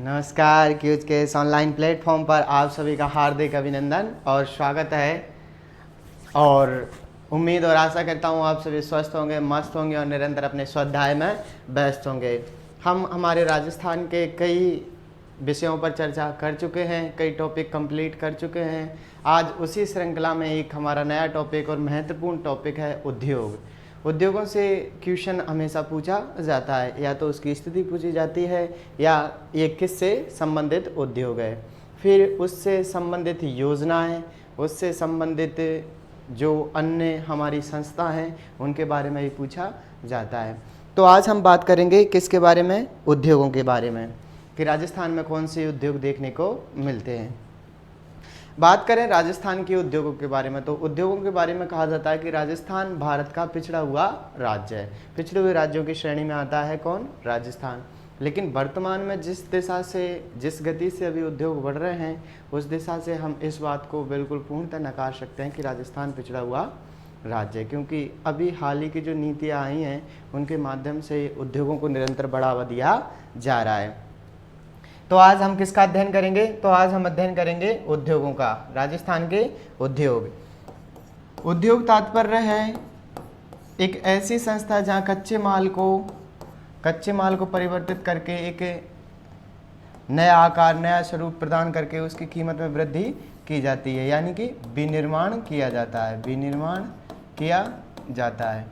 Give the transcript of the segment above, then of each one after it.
नमस्कार। क्यूज के इस ऑनलाइन प्लेटफॉर्म पर आप सभी का हार्दिक अभिनंदन और स्वागत है। और उम्मीद और आशा करता हूँ आप सभी स्वस्थ होंगे, मस्त होंगे और निरंतर अपने स्वाध्याय में व्यस्त होंगे। हम हमारे राजस्थान के कई विषयों पर चर्चा कर चुके हैं, कई टॉपिक कंप्लीट कर चुके हैं। आज उसी श्रृंखला में एक हमारा नया टॉपिक और महत्वपूर्ण टॉपिक है उद्योग। उद्योगों से क्वेश्चन हमेशा पूछा जाता है, या तो उसकी स्थिति पूछी जाती है या ये किससे संबंधित उद्योग है, फिर उससे संबंधित योजनाएं, उससे संबंधित जो अन्य हमारी संस्था हैं उनके बारे में भी पूछा जाता है। तो आज हम बात करेंगे किसके बारे में? उद्योगों के बारे में, कि राजस्थान में कौन से उद्योग देखने को मिलते हैं। बात करें राजस्थान के उद्योगों के बारे में, तो उद्योगों के बारे में कहा जाता है कि राजस्थान भारत का पिछड़ा हुआ राज्य है। पिछड़े हुए राज्यों की श्रेणी में आता है कौन? राजस्थान। लेकिन वर्तमान में जिस दिशा से, जिस गति से अभी उद्योग बढ़ रहे हैं, उस दिशा से हम इस बात को बिल्कुल पूर्णतः नकार सकते हैं कि राजस्थान पिछड़ा हुआ राज्य है, क्योंकि अभी हाल ही की जो नीतियाँ आई हैं उनके माध्यम से उद्योगों को निरंतर बढ़ावा दिया जा रहा है। तो आज हम किसका अध्ययन करेंगे? तो आज हम अध्ययन करेंगे उद्योगों का, राजस्थान के उद्योग। उद्योग तात्पर्य है एक ऐसी संस्था जहां कच्चे माल को परिवर्तित करके एक नया आकार, नया स्वरूप प्रदान करके उसकी कीमत में वृद्धि की जाती है, यानी कि विनिर्माण किया जाता है। विनिर्माण किया जाता है।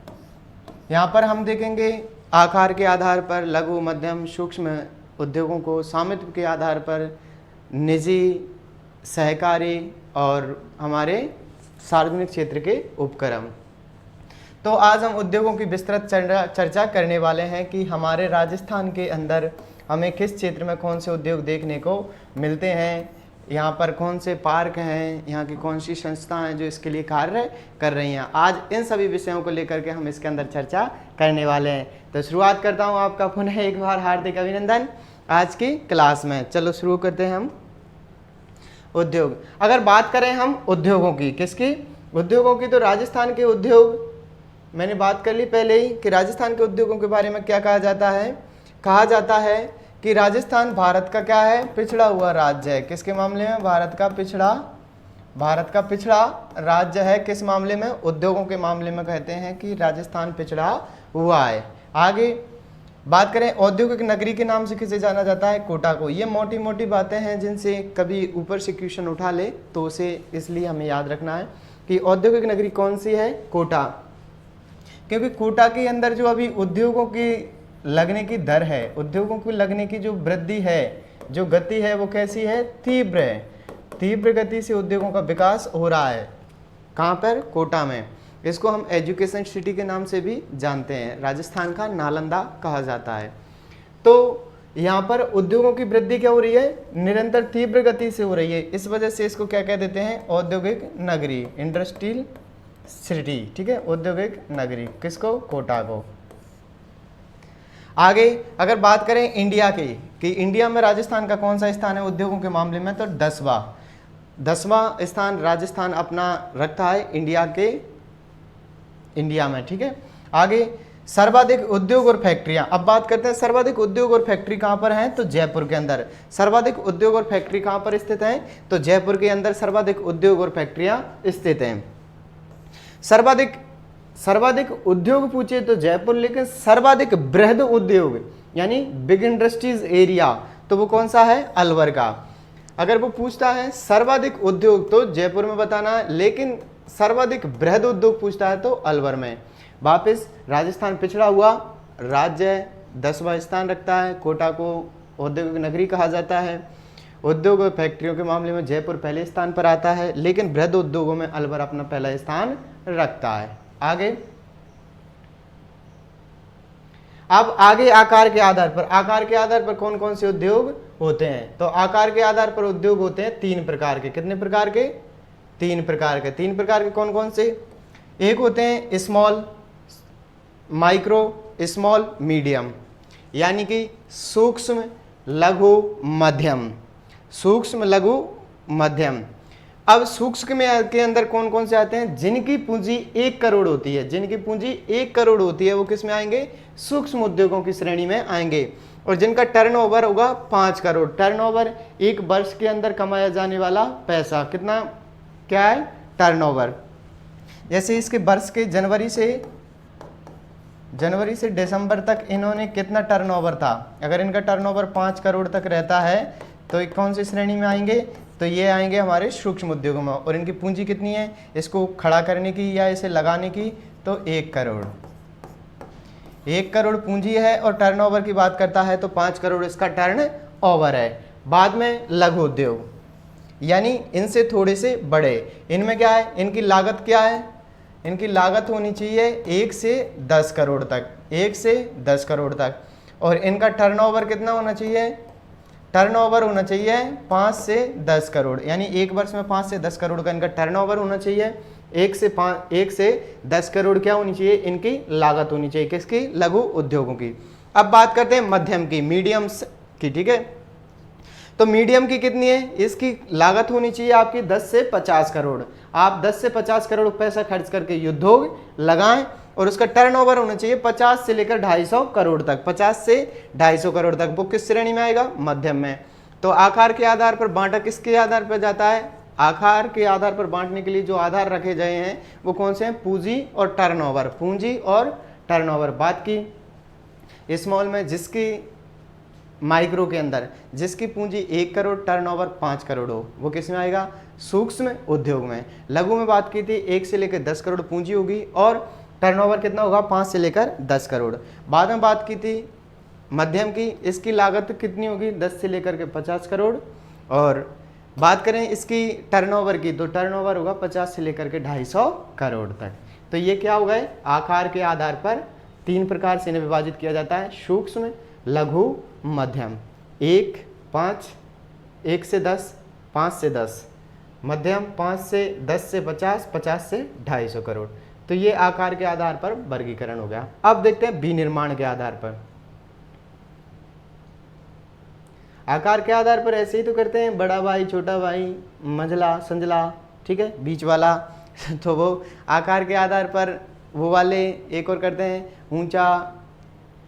यहाँ पर हम देखेंगे आकार के आधार पर लघु, मध्यम, सूक्ष्म उद्योगों को, स्वामित्व के आधार पर निजी, सहकारी और हमारे सार्वजनिक क्षेत्र के उपक्रम। तो आज हम उद्योगों की विस्तृत चर्चा करने वाले हैं कि हमारे राजस्थान के अंदर हमें किस क्षेत्र में कौन से उद्योग देखने को मिलते हैं, यहाँ पर कौन से पार्क हैं, यहाँ की कौन सी संस्थाएं हैं जो इसके लिए कार्य कर रही हैं। आज इन सभी विषयों को लेकर के हम इसके अंदर चर्चा करने वाले हैं। तो शुरुआत करता हूँ आपका पुनः एक बार हार्दिक अभिनंदन आज की क्लास में। चलो शुरू करते हैं हम उद्योग। अगर बात करें हम उद्योगों की, किसकी? उद्योगों की, तो राजस्थान के उद्योग, मैंने बात कर ली पहले ही कि राजस्थान के उद्योगों के बारे में क्या कहा जाता है। कहा जाता है कि राजस्थान भारत का क्या है? पिछड़ा हुआ राज्य है। किसके मामले में? भारत का पिछड़ा राज्य है। किस मामले में? उद्योगों के मामले में कहते हैं कि राजस्थान पिछड़ा हुआ है। आगे बात करें औद्योगिक नगरी के नाम से किसे जाना जाता है? कोटा को। ये मोटी मोटी बातें हैं जिनसे कभी ऊपर से क्वेश्चन उठा ले तो उसे इसलिए हमें याद रखना है कि औद्योगिक नगरी कौन सी है? कोटा। क्योंकि कोटा के अंदर जो अभी उद्योगों की लगने की दर है, उद्योगों को लगने की जो वृद्धि है, जो गति है, वो कैसी है? तीव्र है। तीव्र गति से उद्योगों का विकास हो रहा है। कहाँ पर? कोटा में। इसको हम एजुकेशन सिटी के नाम से भी जानते हैं। राजस्थान का नालंदा कहा जाता है। तो यहाँ पर उद्योगों की वृद्धि क्या हो रही है? निरंतर तीव्र गति से हो रही है। इस वजह से इसको क्या कह देते हैं? औद्योगिक नगरी, इंडस्ट्रियल सिटी। ठीक है, औद्योगिक नगरी। किसको? कोटा को। आगे अगर बात करें इंडिया की, कि इंडिया में राजस्थान का कौन सा स्थान है उद्योगों के मामले में, तो 10वां स्थान राजस्थान अपना रखता है इंडिया में। ठीक है। आगे सर्वाधिक उद्योग और फैक्ट्रियां। अब बात करते हैं सर्वाधिक उद्योग और फैक्ट्री कहां पर हैं, तो जयपुर के अंदर। सर्वाधिक उद्योग और फैक्ट्री कहां पर स्थित हैं, तो जयपुर के अंदर सर्वाधिक उद्योग और फैक्ट्रियां स्थित हैं। सर्वाधिक उद्योग पूछे तो जयपुर, लेकिन सर्वाधिक बृहद उद्योग यानी बिग इंडस्ट्रीज एरिया, तो वो कौन सा है? अलवर का। अगर वो पूछता है सर्वाधिक उद्योग तो जयपुर में बताना है, लेकिन सर्वाधिक बृहद उद्योग पूछता है तो अलवर में। वापस राजस्थान पिछड़ा हुआ राज्य 10वां स्थान रखता है। कोटा को औद्योगिक नगरी कहा जाता है। उद्योग और फैक्ट्रियों के मामले में जयपुर पहले स्थान पर आता है, लेकिन बृहद उद्योगों में अलवर अपना पहला स्थान रखता है। आगे आकार के आधार पर कौन कौन से उद्योग होते हैं, तो आकार के आधार पर उद्योग होते हैं 3 प्रकार के। कितने प्रकार के? 3 प्रकार के। 3 प्रकार के कौन कौन से? एक होते हैं स्मॉल, माइक्रो, स्मॉल, मीडियम, यानी कि सूक्ष्म, लघु, मध्यम। सूक्ष्म, लघु, मध्यम। अब सूक्ष्म के अंदर कौन कौन से आते हैं? जिनकी पूंजी 1 करोड़ होती है। जिनकी पूंजी 1 करोड़ होती है वो किस में आएंगे? सूक्ष्म उद्योगों की श्रेणी में आएंगे। और जिनका टर्नओवर होगा 5 करोड़। टर्नओवर एक वर्ष के अंदर कमाया जाने वाला पैसा कितना क्या है, टर्नओवर। जैसे इसके वर्ष के जनवरी से दिसंबर तक इन्होंने कितना टर्नओवर था, अगर इनका टर्नओवर 5 करोड़ तक रहता है तो ये कौन सी श्रेणी में आएंगे, तो ये आएंगे हमारे सूक्ष्म उद्योगों में। और इनकी पूंजी कितनी है इसको खड़ा करने की या इसे लगाने की, तो 1 करोड़। 1 करोड़ पूंजी है और टर्नओवर की बात करता है तो 5 करोड़ इसका टर्नओवर है। बाद में लघु उद्योग यानी इनसे थोड़े से बड़े, इनमें क्या है, इनकी लागत क्या है, इनकी लागत होनी चाहिए 1 से 10 करोड़ तक, 1 से 10 करोड़ तक। और इनका टर्नओवर कितना होना चाहिए, टर्नओवर होना चाहिए 5 से 10 करोड़, यानी एक वर्ष में 5 से 10 करोड़ का इनका टर्नओवर होना चाहिए। 1 से 10 करोड़ क्या होनी चाहिए, इनकी लागत होनी चाहिए, किसकी, लघु उद्योगों की। अब बात करते हैं मध्यम की, मीडियम्स की, ठीक है। तो मीडियम की कितनी है, इसकी लागत होनी चाहिए आपकी 10 से 50 करोड़। आप 10 से 50 करोड़ पैसा खर्च करके उद्योग लगाएं और उसका टर्नओवर होना चाहिए 50 से लेकर 250 करोड़ तक, 50 से 250 करोड़ तक। वो किस श्रेणी में आएगा, मध्यम में। तो आकार के आधार पर बांटा किसके आधार पर जाता है, आकार के आधार पर बांटने के लिए जो आधार रखे गए हैं वो कौन से हैं, पूंजी और टर्नओवर, पूंजी और टर्नओवर। बात की स्मॉल में, जिसकी माइक्रो के अंदर जिसकी पूंजी 1 करोड़ टर्नओवर 5 करोड़ हो, वो किस में आएगा, सूक्ष्म उद्योग में। लघु में बात की थी 1 से लेकर 10 करोड़ पूंजी होगी और टर्नओवर कितना होगा, 5 से लेकर 10 करोड़। बाद में बात की थी मध्यम की, इसकी लागत कितनी होगी, 10 से लेकर के 50 करोड़। और बात करें इसकी टर्नओवर की, तो टर्नओवर होगा 50 से लेकर के 250 करोड़ तक। तो ये क्या हो गए, आकार के आधार पर 3 प्रकार से इन्हें विभाजित किया जाता है, सूक्ष्म, लघु, मध्यम। 1, 5, 1 से 10, 5 से 10, मध्यम 5 से 10 से 50, 50 से 250 करोड़। तो ये आकार के आधार पर वर्गीकरण हो गया। अब देखते हैं विनिर्माण के आधार पर। आकार के आधार पर ऐसे ही तो करते हैं, बड़ा भाई, छोटा भाई, मंझला, संझला, ठीक है, बीच वाला। तो वो आकार के आधार पर वो वाले एक और करते हैं, ऊंचा,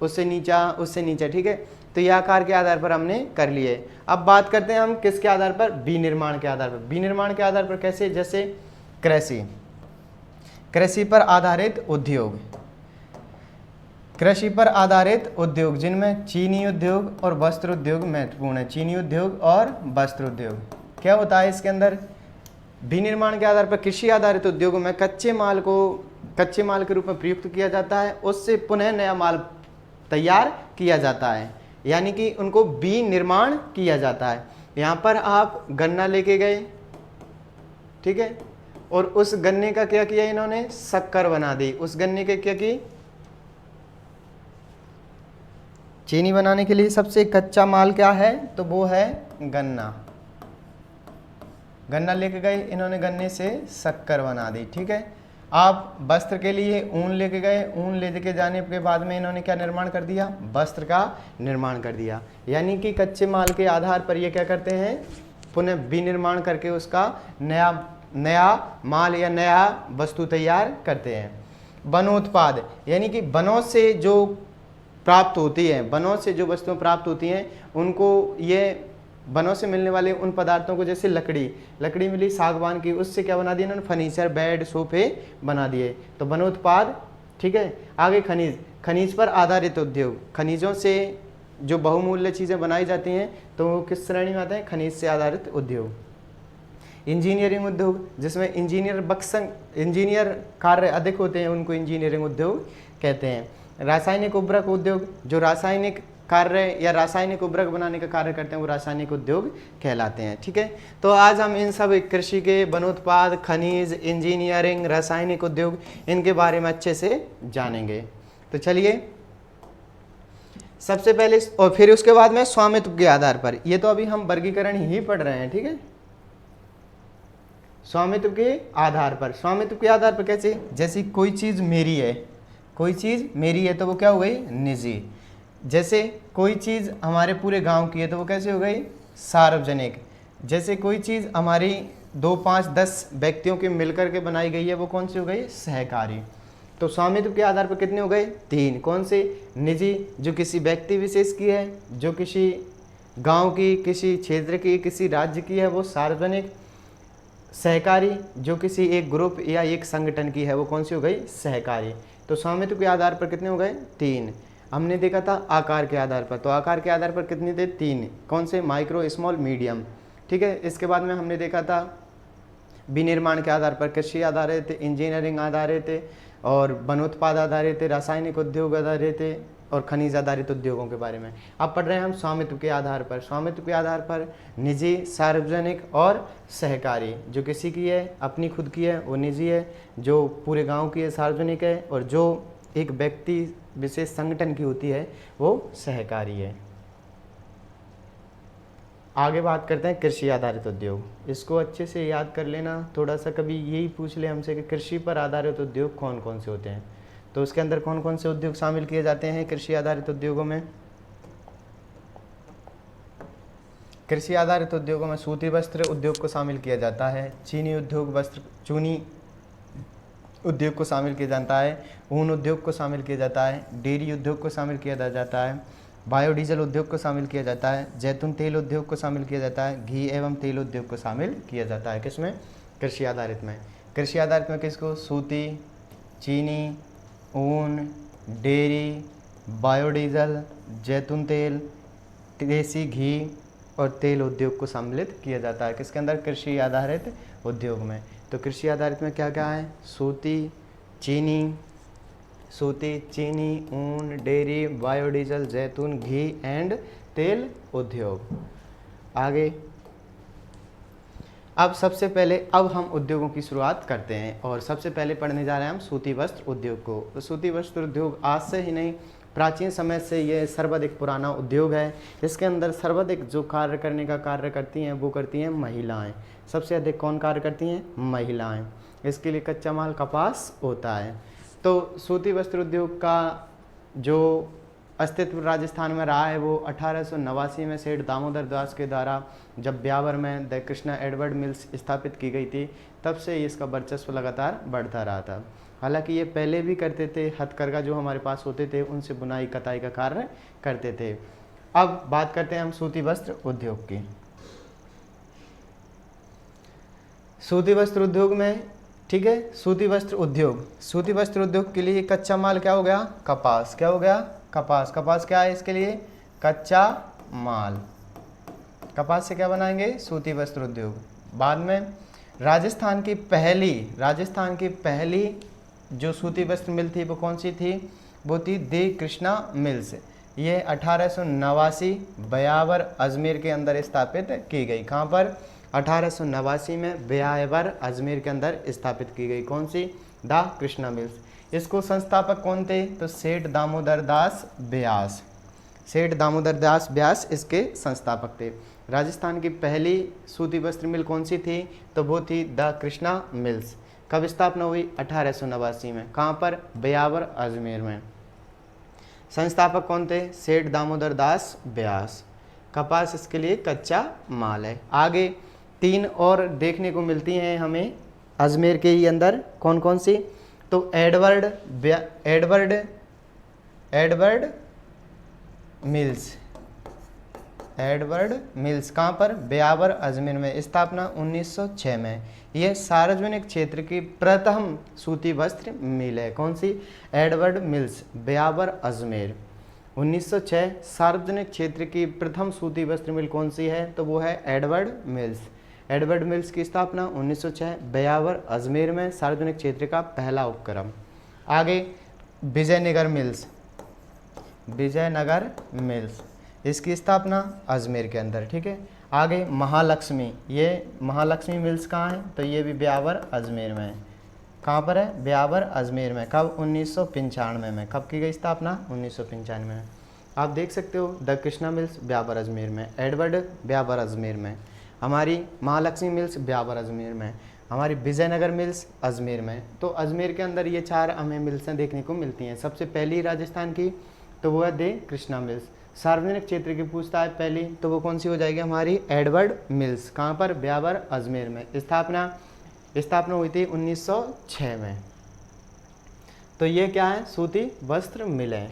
उससे नीचा, ठीक है। तो ये आकार के आधार पर हमने कर लिए। अब बात करते हैं हम किसके आधार पर, विनिर्माण के आधार पर। विनिर्माण के आधार पर कैसे, जैसे कृषि पर आधारित उद्योग, कृषि पर आधारित उद्योग जिनमें चीनी उद्योग और वस्त्र उद्योग महत्वपूर्ण है। चीनी उद्योग और वस्त्र उद्योग क्या होता है इसके अंदर, विनिर्माण के आधार पर कृषि आधारित उद्योगों में कच्चे माल के रूप में प्रयुक्त किया जाता है, उससे पुनः नया माल तैयार किया जाता है, यानी कि उनको विनिर्माण किया जाता है। यहाँ पर आप गन्ना लेके गए, ठीक है, और उस गन्ने का क्या किया इन्होंने, शक्कर बना दी। उस गन्ने के क्या की, चीनी बनाने के लिए सबसे कच्चा माल क्या है, तो वो है गन्ना। गन्ना लेके गए इन्होंने, गन्ने से शक्कर बना दी, ठीक है। आप वस्त्र के लिए ऊन लेके गए, ऊन लेके जाने के बाद में इन्होंने क्या निर्माण कर दिया, वस्त्र का निर्माण कर दिया। यानी कि कच्चे माल के आधार पर ये क्या करते हैं, पुनः विनिर्माण करके उसका नया माल या नया वस्तु तैयार करते हैं। वनोत्पाद यानी कि वनों से जो प्राप्त होती है, वनों से जो वस्तुएं प्राप्त होती हैं उनको, ये वनों से मिलने वाले उन पदार्थों को, जैसे लकड़ी मिली सागवान की, उससे क्या बना दिया इन्होंने, फर्नीचर, बेड, सोफे बना दिए। तो वनोत्पाद, ठीक है। आगे खनिज पर आधारित उद्योग, खनिजों से जो बहुमूल्य चीज़ें बनाई जाती हैं तो वो किस श्रेणी में आते हैं, खनिज से आधारित उद्योग। इंजीनियरिंग उद्योग, जिसमें इंजीनियर कार्य अधिक होते हैं, उनको इंजीनियरिंग उद्योग कहते हैं। रासायनिक उर्वरक उद्योग, जो रासायनिक कार्य या रासायनिक उर्वरक बनाने का कार्य करते हैं, वो रासायनिक उद्योग कहलाते हैं, ठीक है। तो आज हम इन सब कृषि के, वनोत्पाद, खनिज, इंजीनियरिंग, रासायनिक उद्योग, इनके बारे में अच्छे से जानेंगे। तो चलिए सबसे पहले, और फिर उसके बाद में स्वामित्व के आधार पर, ये तो अभी हम वर्गीकरण ही पढ़ रहे हैं, ठीक है। स्वामित्व के आधार पर, स्वामित्व के आधार पर कैसे, जैसे कोई चीज़ मेरी है, तो वो क्या हो गई, निजी। जैसे कोई चीज़ हमारे पूरे गांव की है तो वो कैसे हो गई, सार्वजनिक। जैसे कोई चीज़ हमारी 2, 5, 10 व्यक्तियों के मिलकर के बनाई गई है, वो कौन सी हो गई, सहकारी। तो स्वामित्व के आधार पर कितने हो गए? 3। कौन से? निजी जो किसी व्यक्ति विशेष की है, जो किसी गांव की, किसी क्षेत्र की, किसी राज्य की है वो सार्वजनिक। सहकारी जो किसी एक ग्रुप या एक संगठन की है वो कौन सी हो गई? सहकारी। तो स्वामित्व के आधार पर कितने हो गए? 3। हमने देखा था आकार के आधार पर, तो आकार के आधार पर कितने थे? 3। कौन से? Micro, small, medium. ठीक है। इसके बाद में हमने देखा था विनिर्माण के आधार पर कृषि आधारित, इंजीनियरिंग आधारित और वनोत्पाद आधारित, रासायनिक उद्योग आधारित और खनिज आधारित उद्योगों के बारे में। अब पढ़ रहे हैं हम स्वामित्व के आधार पर। स्वामित्व के आधार पर निजी, सार्वजनिक और सहकारी। जो किसी की है, अपनी खुद की है, वो निजी है। जो पूरे गांव की है, सार्वजनिक है। और जो एक व्यक्ति विशेष संगठन की होती है वो सहकारी है। आगे बात करते हैं कृषि आधारित उद्योग। इसको अच्छे से याद कर लेना। थोड़ा सा कभी यही पूछ ले हमसे कि कृषि पर आधारित उद्योग कौन कौन से होते हैं, तो उसके अंदर कौन कौन से उद्योग शामिल किए जाते हैं कृषि आधारित उद्योगों में? कृषि आधारित उद्योगों में सूती वस्त्र उद्योग को शामिल किया जाता है, चीनी उद्योग को शामिल किया जाता है, ऊन उद्योग को शामिल किया जाता है, डेयरी उद्योग को शामिल किया जाता है, बायोडीजल उद्योग को शामिल किया जाता है, जैतून तेल उद्योग को शामिल किया जाता है, घी एवं तेल उद्योग को शामिल किया जाता है। किसमें? कृषि आधारित में। कृषि आधारित में किसको? सूती, चीनी, ऊन, डेयरी, बायोडीजल, जैतून तेल, देसी घी और तेल उद्योग को सम्मिलित किया जाता है। किसके अंदर? कृषि आधारित उद्योग में। तो कृषि आधारित में क्या क्या है? सूती, चीनी, ऊन, डेयरी, बायोडीजल, जैतून, घी एंड तेल उद्योग। आगे अब सबसे पहले अब हम उद्योगों की शुरुआत करते हैं और सबसे पहले पढ़ने जा रहे हैं हम सूती वस्त्र उद्योग को। तो सूती वस्त्र उद्योग आज से ही नहीं, प्राचीन समय से ये सर्वाधिक पुराना उद्योग है। इसके अंदर सर्वाधिक जो कार्य करने का कार्य करती हैं वो करती हैं महिलाएं। सबसे अधिक कौन कार्य करती हैं? महिलाएं। इसके लिए कच्चा माल कपास होता है। तो सूती वस्त्र उद्योग का जो अस्तित्व राजस्थान में रहा है वो 1889 में सेठ दामोदर दास के द्वारा जब ब्यावर में द कृष्णा एडवर्ड मिल्स स्थापित की गई थी, तब से इसका वर्चस्व लगातार बढ़ता रहा था। हालांकि ये पहले भी करते थे, हथकरघा जो हमारे पास होते थे उनसे बुनाई कताई का कार्य करते थे। अब बात करते हैं हम सूती वस्त्र उद्योग की। सूती वस्त्र उद्योग में, ठीक है, सूती वस्त्र उद्योग के लिए कच्चा माल क्या हो गया? कपास। क्या हो गया? कपास। कपास क्या है इसके लिए? कच्चा माल। कपास से क्या बनाएंगे? सूती वस्त्र उद्योग। बाद में राजस्थान की पहली जो सूती वस्त्र मिल थी वो कौन सी थी? वो थी द कृष्णा मिल्स। ये 1889 ब्यावर अजमेर के अंदर स्थापित की गई। कहाँ पर? 1889 में ब्यावर अजमेर के अंदर स्थापित की गई। कौन सी? The Krishna mills. इसको संस्थापक कौन थे? तो सेठ दामोदर दास व्यास। सेठ दामोदर दास व्यास इसके संस्थापक थे। राजस्थान की पहली सूती वस्त्र मिल कौन सी थी? तो वो थी द कृष्णा मिल्स। कब स्थापना हुई? 1889 में। कहाँ पर? ब्यावर अजमेर में। संस्थापक कौन थे? सेठ दामोदर दास व्यास। कपास इसके लिए कच्चा माल है। आगे 3 और देखने को मिलती हैं हमें अजमेर के ही अंदर। कौन कौन सी? तो एडवर्ड मिल्स। कहाँ पर? ब्यावर अजमेर में। स्थापना 1906 में। यह सार्वजनिक क्षेत्र की प्रथम सूती वस्त्र मिल है। कौन सी? Edward Mills, Beawar Ajmer. 1906 सार्वजनिक क्षेत्र की प्रथम सूती वस्त्र मिल कौन सी है? तो वो है एडवर्ड मिल्स। एडवर्ड मिल्स की स्थापना 1906 ब्यावर अजमेर में, सार्वजनिक क्षेत्र का पहला उपक्रम। आगे विजयनगर मिल्स, इसकी स्थापना अजमेर के अंदर। ठीक है। आगे महालक्ष्मी, ये महालक्ष्मी मिल्स कहाँ है? तो ये भी ब्यावर अजमेर में है। कहाँ पर है? ब्यावर अजमेर में। कब? 1995 में। कब की गई स्थापना? 1995 में। आप देख सकते हो द कृष्णा मिल्स ब्यावर अजमेर में, एडवर्ड ब्यावर अजमेर में, हमारी महालक्ष्मी मिल्स ब्यावर अजमेर में, हमारी विजयनगर मिल्स अजमेर में। तो अजमेर के अंदर ये 4 हमें मिल्सें देखने को मिलती हैं। सबसे पहली राजस्थान की तो वो है द कृष्णा मिल्स। सार्वजनिक क्षेत्र की पूछता है पहली, तो वो कौन सी हो जाएगी? हमारी एडवर्ड मिल्स। कहाँ पर? ब्यावर अजमेर में। स्थापना हुई थी 1906 में। तो ये क्या है, सूती वस्त्र मिलें।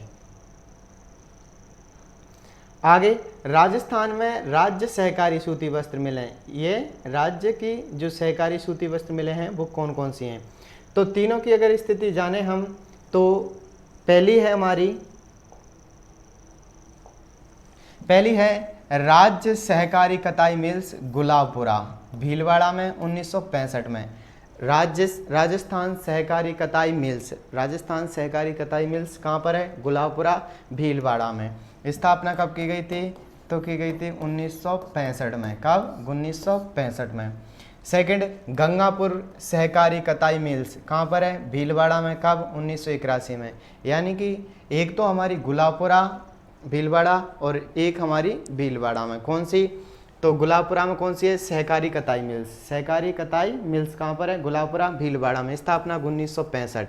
आगे राजस्थान में राज्य सहकारी सूती वस्त्र मिलें, ये राज्य की जो सहकारी सूती वस्त्र मिले हैं वो कौन कौन सी हैं। तो तीनों की अगर स्थिति जाने हम, तो पहली है राज्य सहकारी कताई मिल्स गुलाबपुरा, भीलवाड़ा में 1965 में। राजस्थान सहकारी कताई मिल्स, राजस्थान सहकारी कताई मिल्स कहाँ पर है, गुलाबपुरा भीलवाड़ा में। स्थापना कब की गई थी, तो की गई थी 1965 में। कब, 1965 में। सेकंड, गंगापुर सहकारी कताई मिल्स कहाँ पर है, भीलवाड़ा में। कब, 1981 में। यानी कि एक तो हमारी गुलाबपुरा भीलवाड़ा और एक हमारी भीलवाड़ा में। कौन सी, तो गुलाबपुरा में कौन सी है, सहकारी कताई मिल्स। सहकारी कताई मिल्स कहाँ पर है, गुलाबपुरा भीलवाड़ा में। स्थापना 1965,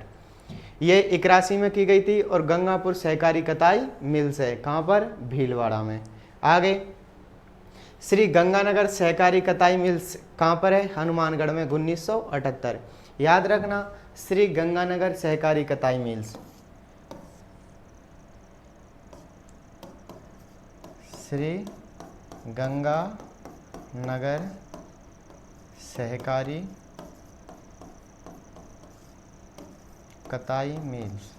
ये 81 में की गई थी। और गंगापुर सहकारी कताई मिल्स है कहाँ पर, भीलवाड़ा में। आगे श्री गंगानगर सहकारी कताई मिल्स कहाँ पर है, हनुमानगढ़ में, 1978। याद रखना, श्री गंगानगर सहकारी कताई मिल्स, श्री गंगानगर सहकारी कताई मिल्स।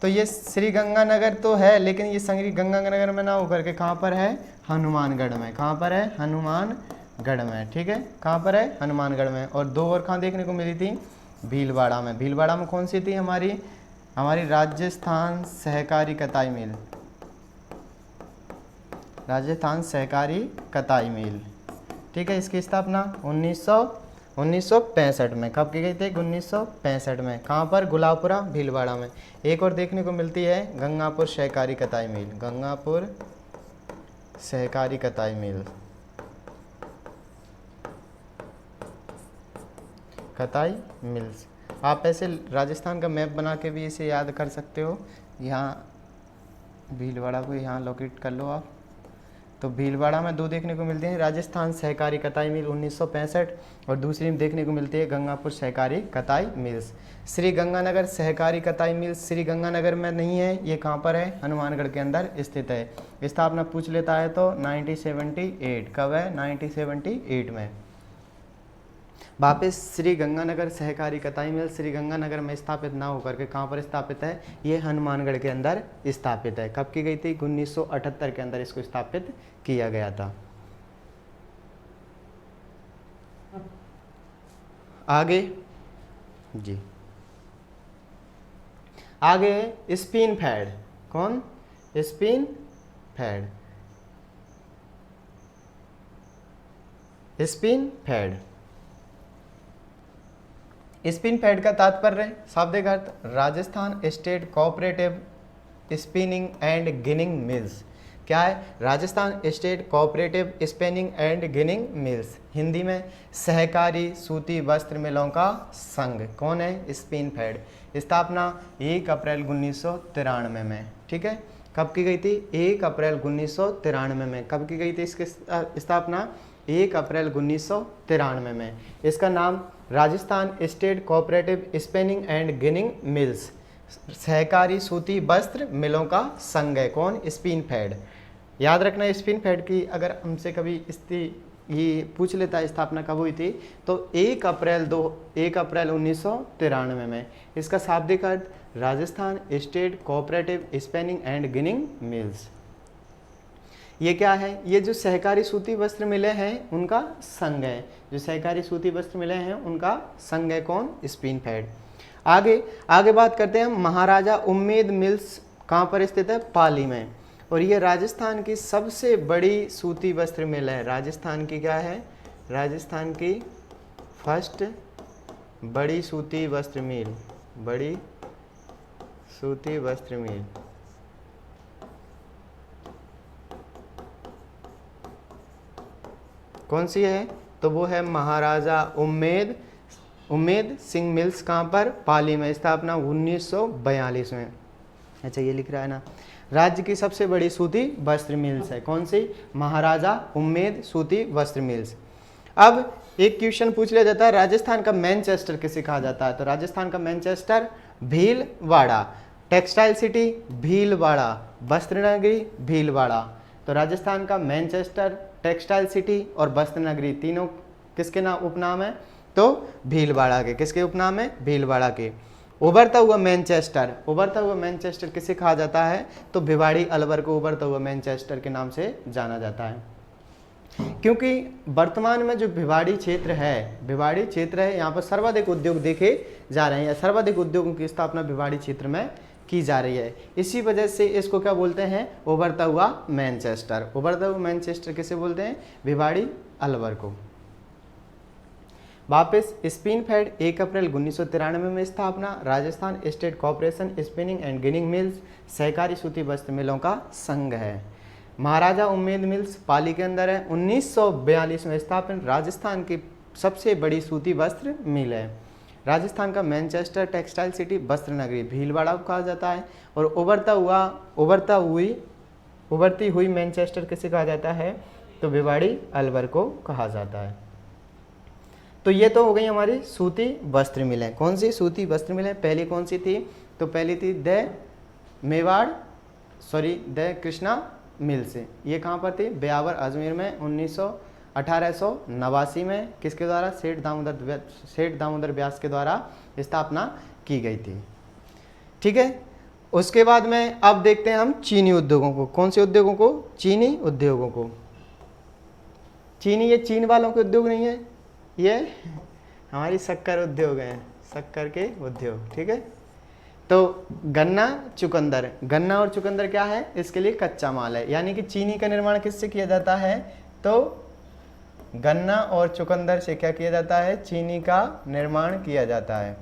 तो ये श्री गंगानगर तो है, लेकिन ये श्री गंगानगर में ना होकर के कहाँ पर है, हनुमानगढ़ में। कहाँ पर है, हनुमानगढ़ में। ठीक है, कहाँ पर है, हनुमानगढ़ में। और दो और कहाँ देखने को मिली थी, भीलवाड़ा में। भीलवाड़ा में कौन सी थी, हमारी राजस्थान सहकारी कताई मिल, राजस्थान सहकारी कताई मिल। ठीक है, इसकी स्थापना 1965 में। कब की गई थी, 1965 में। कहाँ पर, गुलाबपुरा भीलवाड़ा में। एक और देखने को मिलती है गंगापुर सहकारी कताई मिल, गंगापुर सहकारी कताई मिल, कताई मिल्स। आप ऐसे राजस्थान का मैप बना के भी इसे याद कर सकते हो। यहाँ भीलवाड़ा को यहाँ लोकेट कर लो आप। तो भीलवाड़ा में दो देखने को मिलते हैं, राजस्थान सहकारी कताई मिल 1965 और दूसरी में देखने को मिलती है गंगापुर सहकारी कताई मिल्स। श्री गंगानगर सहकारी कताई मिल्स श्री गंगानगर में नहीं है, ये कहाँ पर है, हनुमानगढ़ के अंदर स्थित है। स्थापना पूछ लेता है तो 1978। कब है, 1978 में। वापिस श्री गंगानगर सहकारी कताई मिल श्री गंगानगर में स्थापित ना होकर के कहाँ पर स्थापित है, ये हनुमानगढ़ के अंदर स्थापित है। कब की गई थी, 1978 के अंदर इसको स्थापित किया गया था। आगे जी, आगे स्पिन फैड। कौन, Spinfed, Spinfed. Spinfed का तात्पर्य, शाब्दिक अर्थ, Rajasthan state cooperative spinning and ginning mills. क्या है, Rajasthan state cooperative spinning and ginning mills, Hindi में सहकारी सूती वस्त्र मिलों का संघ। कौन है, स्पिन फैड। स्थापना 1 अप्रैल 1993 में। ठीक है, कब की गई थी, 1 अप्रैल 1993 में। कब की गई थी इसकी स्थापना, 1 अप्रैल 1993 में। इसका नाम Rajasthan state cooperative spinning and ginning mills, सहकारी सूती वस्त्र मिलों का संघ है। कौन, स्पिन फैड। याद रखना, स्पिन फैड की अगर हमसे कभी ये पूछ लेता है स्थापना कब हुई थी, तो 1 अप्रैल 1993 में। इसका शाब्दिक अर्थ, Rajasthan state cooperative spinning and ginning mills. ये क्या है, ये जो सहकारी सूती वस्त्र मिले हैं उनका संघ है। जो सहकारी सूती वस्त्र मिले हैं उनका संघ है। कौन, स्पिन फैड। आगे बात करते हैं महाराजा उम्मेद मिल्स कहाँ पर स्थित है, पाली में। और ये राजस्थान की सबसे बड़ी सूती वस्त्र मिल है। राजस्थान की क्या है, राजस्थान की फर्स्ट बड़ी सूती वस्त्र मिल, बड़ी सूती वस्त्र मिल। कौन सी है, तो वो है महाराजा उम्मेद सिंह मिल्स। कहाँ पर, पाली में। स्थापना 1942 में। अच्छा, ये लिख रहा है ना, राज्य की सबसे बड़ी सूती वस्त्र मिल्स है। कौन सी, महाराजा उम्मेद सूती वस्त्र मिल्स। अब एक क्वेश्चन पूछ लिया जाता है, राजस्थान का मैनचेस्टर किसे कहा जाता है? तो राजस्थान का Manchester Bhilwara, textile city Bhilwara, वस्त्र नगरी भीलवाड़ा। तो राजस्थान का मैनचेस्टर, टेक्सटाइल सिटी और वस्त्र नगरी तीनों किसके नाम उपनाम है? तो भीलवाड़ा के। किसके उपनाम है? भीलवाड़ा के। उभरता हुआ मैनचेस्टर, उभरता हुआ मैनचेस्टर किसे कहा जाता है? तो भिवाड़ी अलवर को उभरता हुआ मैनचेस्टर के नाम से जाना जाता है, क्योंकि वर्तमान में जो भिवाड़ी क्षेत्र है, यहाँ पर सर्वाधिक उद्योग देखे जा रहे हैं, या सर्वाधिक उद्योगों की स्थापना भिवाड़ी क्षेत्र में की जा रही है। इसी वजह से इसको क्या बोलते हैं? उभरता हुआ मैनचेस्टर। उभरता हुआ मैनचेस्टर किसे बोलते हैं? भिवाड़ी अलवर को। वापस स्पिनफेड 1 अप्रैल 1993 में स्थापना, Rajasthan state corporation spinning and ginning mills सहकारी सूती वस्त्र मिलों का संघ है। महाराजा उम्मेद मिल्स पाली के अंदर है। 1942 में स्थापित राजस्थान की सबसे बड़ी सूती वस्त्र मिल है। राजस्थान का मैनचेस्टर टेक्सटाइल सिटी वस्त्र नगरी भीलवाड़ा को कहा जाता है। और उभरती हुई मैनचेस्टर किसे कहा जाता है? तो भिवाड़ी अलवर को कहा जाता है। तो ये तो हो गई हमारी सूती वस्त्र मिलें। कौन सी सूती वस्त्र मिलें? पहली कौन सी थी? तो पहली थी द कृष्णा मिल्स। ये कहाँ पर थी? ब्यावर अजमेर में 1889 में किसके द्वारा? सेठ दामोदर व्यास के द्वारा स्थापना की गई थी। ठीक है। उसके बाद में अब देखते हैं हम चीनी उद्योगों को। कौन से उद्योगों को? चीनी उद्योगों को। चीनी, ये चीन वालों के उद्योग नहीं है, ये हमारी शक्कर उद्योग है, शक्कर के उद्योग। ठीक है। तो गन्ना चुकंदर, गन्ना और चुकंदर क्या है? इसके लिए कच्चा माल है, यानी कि चीनी का निर्माण किससे किया जाता है? तो गन्ना और चुकंदर से क्या किया जाता है? चीनी का निर्माण किया जाता है।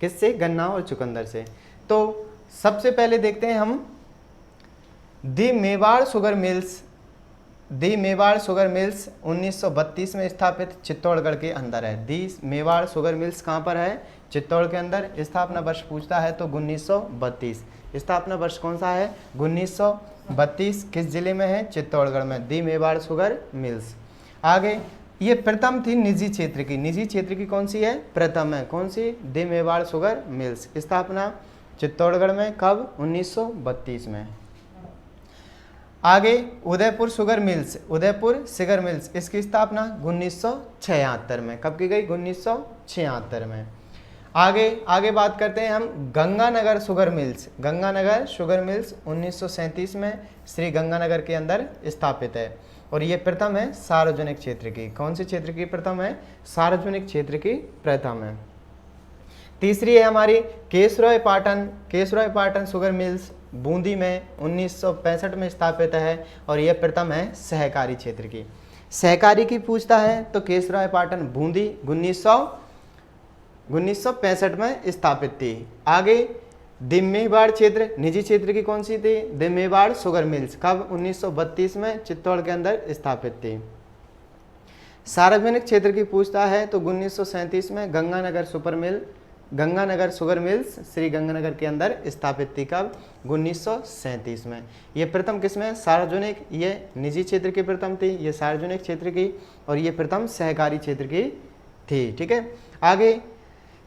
किससे? गन्ना और चुकंदर से। तो सबसे पहले देखते हैं हम दी मेवाड़ शुगर मिल्स। दी मेवाड़ शुगर मिल्स 1932 में स्थापित चित्तौड़गढ़ के अंदर है। दी मेवाड़ शुगर मिल्स कहाँ पर है? चित्तौड़ के अंदर। स्थापना वर्ष पूछता है तो 1932। स्थापना वर्ष कौन सा है? 1932। किस जिले में है? चित्तौड़गढ़ में। दी मेवाड़ शुगर मिल्स। आगे ये प्रथम थी निजी क्षेत्र की। निजी क्षेत्र की कौन सी है? प्रथम है। कौन सी? दी मेवाड़ शुगर मिल्स। स्थापना चित्तौड़गढ़ में कब? 1932 में। आगे Udaipur sugar mills, Udaipur sugar mills, इसकी स्थापना 1976 में। कब की गई? 1976 में। आगे बात करते हैं हम Ganganagar sugar mills. Ganganagar sugar mills 1937 में श्री गंगानगर के अंदर स्थापित है। और ये प्रथम है सार्वजनिक क्षेत्र की। कौन से क्षेत्र की प्रथम है? सार्वजनिक क्षेत्र की प्रथम है। तीसरी है हमारी केशराय पाटन शुगर मिल्स बूंदी में 1965 में स्थापित है। और यह प्रथम है सहकारी क्षेत्र की। सहकारी की पूछता है तो केशराय पाटन बूंदी 1965 में स्थापित थी। आगे दिमेवाड़ क्षेत्र निजी क्षेत्र की कौन सी थी? दिमेवाड़ शुगर मिल्स कब? 1932 में चित्तौड़ के अंदर स्थापित थी। सार्वजनिक क्षेत्र की पूछता है तो 1937 में गंगानगर शुगर मिल्स श्री गंगानगर के अंदर स्थापित थी। कब? 1937 में। ये प्रथम किसमें? सार्वजनिक। ये निजी क्षेत्र की प्रथम थी, ये सार्वजनिक क्षेत्र की, और ये प्रथम सहकारी क्षेत्र की थी। ठीक है। आगे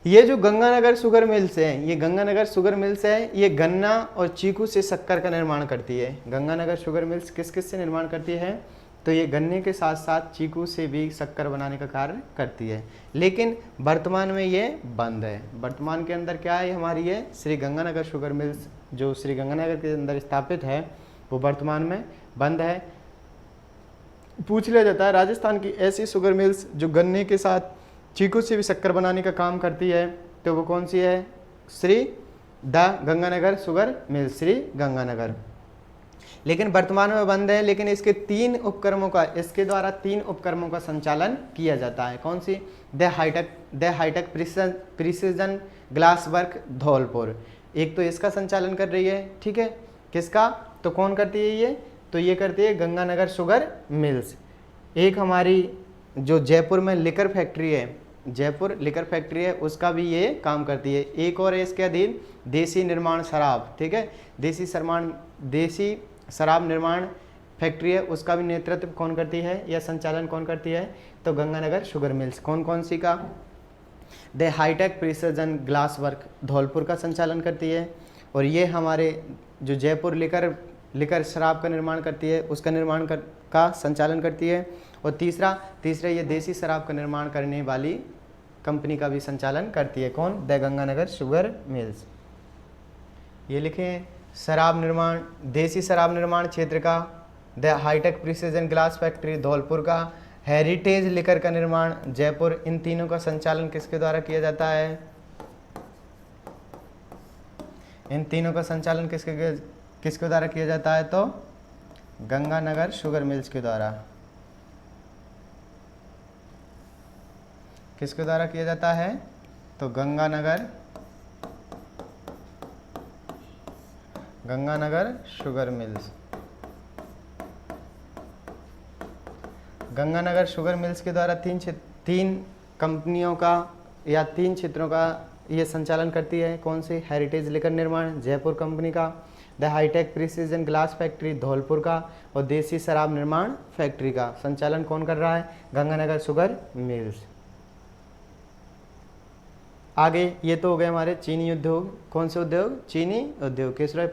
ये जो गंगानगर शुगर मिल्स है, ये गंगानगर शुगर मिल्स है, ये गन्ना और चीकू से शक्कर का निर्माण करती है। गंगानगर शुगर मिल्स किस किस से निर्माण करती है? तो ये गन्ने के साथ साथ चीकू से भी शक्कर बनाने का कार्य करती है, लेकिन वर्तमान में ये बंद है। वर्तमान के अंदर क्या है हमारी? ये श्री गंगानगर शुगर मिल्स जो श्री गंगानगर के अंदर स्थापित है वो वर्तमान में बंद है। पूछ लिया जाता है राजस्थान की ऐसी शुगर मिल्स जो गन्ने के साथ चीकू से भी शक्कर बनाने का काम करती है, तो वो कौन सी है? Shri the Ganganagar sugar mills, Shri Ganganagar. लेकिन वर्तमान में बंद है, लेकिन इसके इसके द्वारा तीन उपक्रमों का संचालन किया जाता है। कौन सी? The hitech precision glass work Dholpur, एक तो इसका संचालन कर रही है। ठीक है। किसका? तो कौन करती है ये? तो ये करती है गंगानगर शुगर मिल्स। एक हमारी जो जयपुर में लिकर फैक्ट्री है, जयपुर लिकर फैक्ट्री है, उसका भी ये काम करती है। एक और है इसके अधीन देसी निर्माण शराब। ठीक है। देसी शराब निर्माण फैक्ट्री है, उसका भी नेतृत्व कौन करती है या संचालन कौन करती है? तो गंगानगर शुगर मिल्स। कौन कौन सी का? The hitech precision glass work Dholpur का संचालन करती है, और ये हमारे जो जयपुर लिकर शराब का निर्माण करती है उसका का संचालन करती है। और तीसरा ये देसी शराब का निर्माण करने वाली कंपनी का भी संचालन करती है। कौन? The Ganganagar sugar mills. ये लिखें, शराब निर्माण, देसी शराब निर्माण क्षेत्र का the hitech precision glass factory Dholpur का, हेरिटेज लिकर का निर्माण जयपुर। इन तीनों का संचालन किसके द्वारा किया जाता है? इन तीनों का संचालन किसके द्वारा किया जाता है? तो गंगानगर शुगर मिल्स के द्वारा। किसके द्वारा किया जाता है? तो Ganganagar sugar mills. Ganganagar sugar mills के द्वारा तीन कंपनियों का या 3 क्षेत्रों का ये संचालन करती है। कौन सी? हेरिटेज लिकर निर्माण जयपुर कंपनी का, the hitech precision glass factory Dholpur का, और देसी शराब निर्माण फैक्ट्री का संचालन कौन कर रहा है? Ganganagar sugar mills. आगे ये तो हो गए हमारे चीनी उद्योग। कौन से उद्योग? चीनी उद्योग। केसराय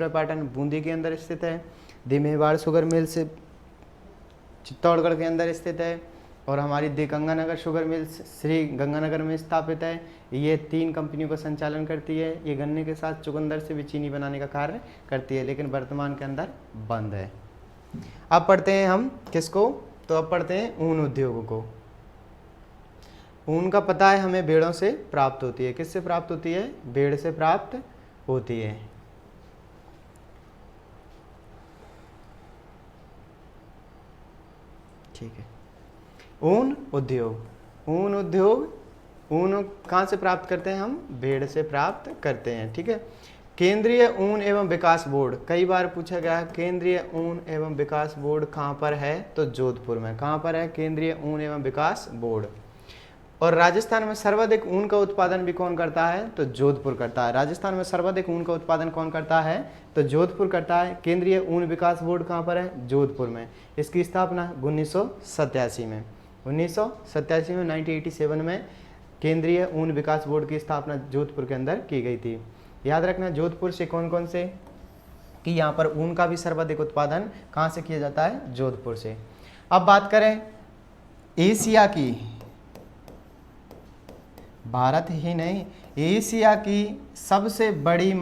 पाटन बूंदी के अंदर स्थित है। The Mewar sugar mills Chittorgarh के अंदर स्थित है, और हमारी the Ganganagar sugar mills Shri Ganganagar में स्थापित है। ये 3 कंपनियों का संचालन करती है। ये गन्ने के साथ चुकंदर से भी चीनी बनाने का कार्य करती है, लेकिन वर्तमान के अंदर बंद है। अब पढ़ते हैं हम किसको? तो अब पढ़ते हैं ऊन उद्योग को। ऊन का पता है हमें भेड़ों से प्राप्त होती है। किससे प्राप्त होती है? भेड़ से प्राप्त होती है। ठीक है। ऊन उद्योग ऊन कहाँ से प्राप्त करते हैं हम? भेड़ से प्राप्त करते हैं। ठीक है। केंद्रीय ऊन एवं विकास बोर्ड, कई बार पूछा गया है केंद्रीय ऊन एवं विकास बोर्ड कहाँ पर है? तो जोधपुर में। कहाँ पर है केंद्रीय ऊन एवं विकास बोर्ड? और राजस्थान में सर्वाधिक ऊन का उत्पादन भी कौन करता है? तो जोधपुर करता है। राजस्थान में सर्वाधिक ऊन का उत्पादन कौन करता है? तो जोधपुर करता है। केंद्रीय ऊन विकास बोर्ड कहाँ पर है? जोधपुर में। इसकी स्थापना 1987 में 1987 में केंद्रीय ऊन विकास बोर्ड की स्थापना जोधपुर के अंदर की गई थी। याद रखना जोधपुर से कौन कौन से, कि यहाँ पर ऊन का भी सर्वाधिक उत्पादन कहाँ से किया जाता है? जोधपुर से। अब बात करें एशिया की, भारत ही नहीं एशिया की सबसे बड़ी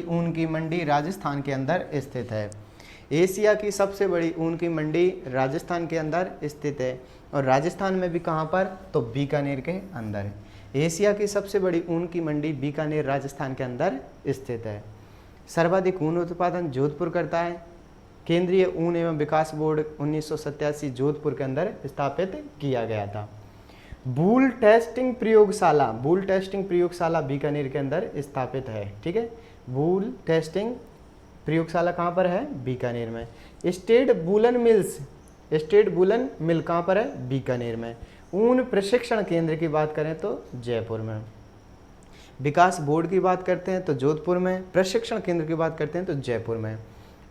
ऊन की मंडी राजस्थान के अंदर स्थित है। एशिया की सबसे बड़ी ऊन की मंडी राजस्थान के अंदर स्थित है, और राजस्थान में भी कहाँ पर? तो बीकानेर के अंदर। एशिया की सबसे बड़ी ऊन की मंडी बीकानेर राजस्थान के अंदर स्थित है। सर्वाधिक ऊन उत्पादन जोधपुर करता है। केंद्रीय ऊन एवं विकास बोर्ड 1987 जोधपुर के अंदर स्थापित किया गया था। बूल टेस्टिंग प्रयोगशाला बीकानेर के अंदर स्थापित है। ठीक है। बूल टेस्टिंग प्रयोगशाला कहाँ पर है? बीकानेर में। स्टेट वूलन मिल कहाँ पर है? बीकानेर में। ऊन प्रशिक्षण केंद्र की बात करें तो जयपुर में। विकास बोर्ड की बात करते हैं तो जोधपुर में। प्रशिक्षण केंद्र की बात करते हैं तो जयपुर में।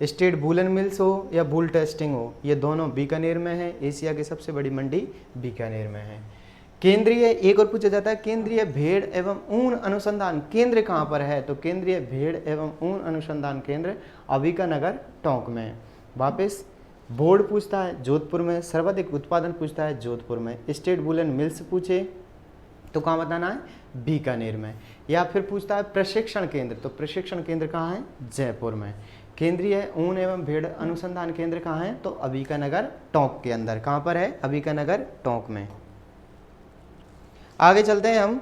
स्टेट वूलन मिल्स हो या बूल टेस्टिंग हो, ये दोनों बीकानेर में है। एशिया की सबसे बड़ी मंडी बीकानेर में है। केंद्रीय, एक और पूछा जाता है केंद्रीय भेड़ एवं ऊन अनुसंधान केंद्र कहाँ पर है? तो केंद्रीय भेड़ एवं ऊन अनुसंधान केंद्र अंबिकानगर टोंक में। वापस बोर्ड पूछता है जोधपुर में। सर्वाधिक उत्पादन पूछता है जोधपुर में। स्टेट वूलन मिल्स पूछे तो कहाँ बताना है? बीकानेर में। या फिर पूछता है प्रशिक्षण केंद्र, तो प्रशिक्षण केंद्र कहाँ है? जयपुर में। केंद्रीय ऊन एवं भेड़ अनुसंधान केंद्र कहाँ है? तो अंबिकानगर टोंक के अंदर। कहाँ पर है? अंबिकानगर टोंक में। आगे चलते हैं हम।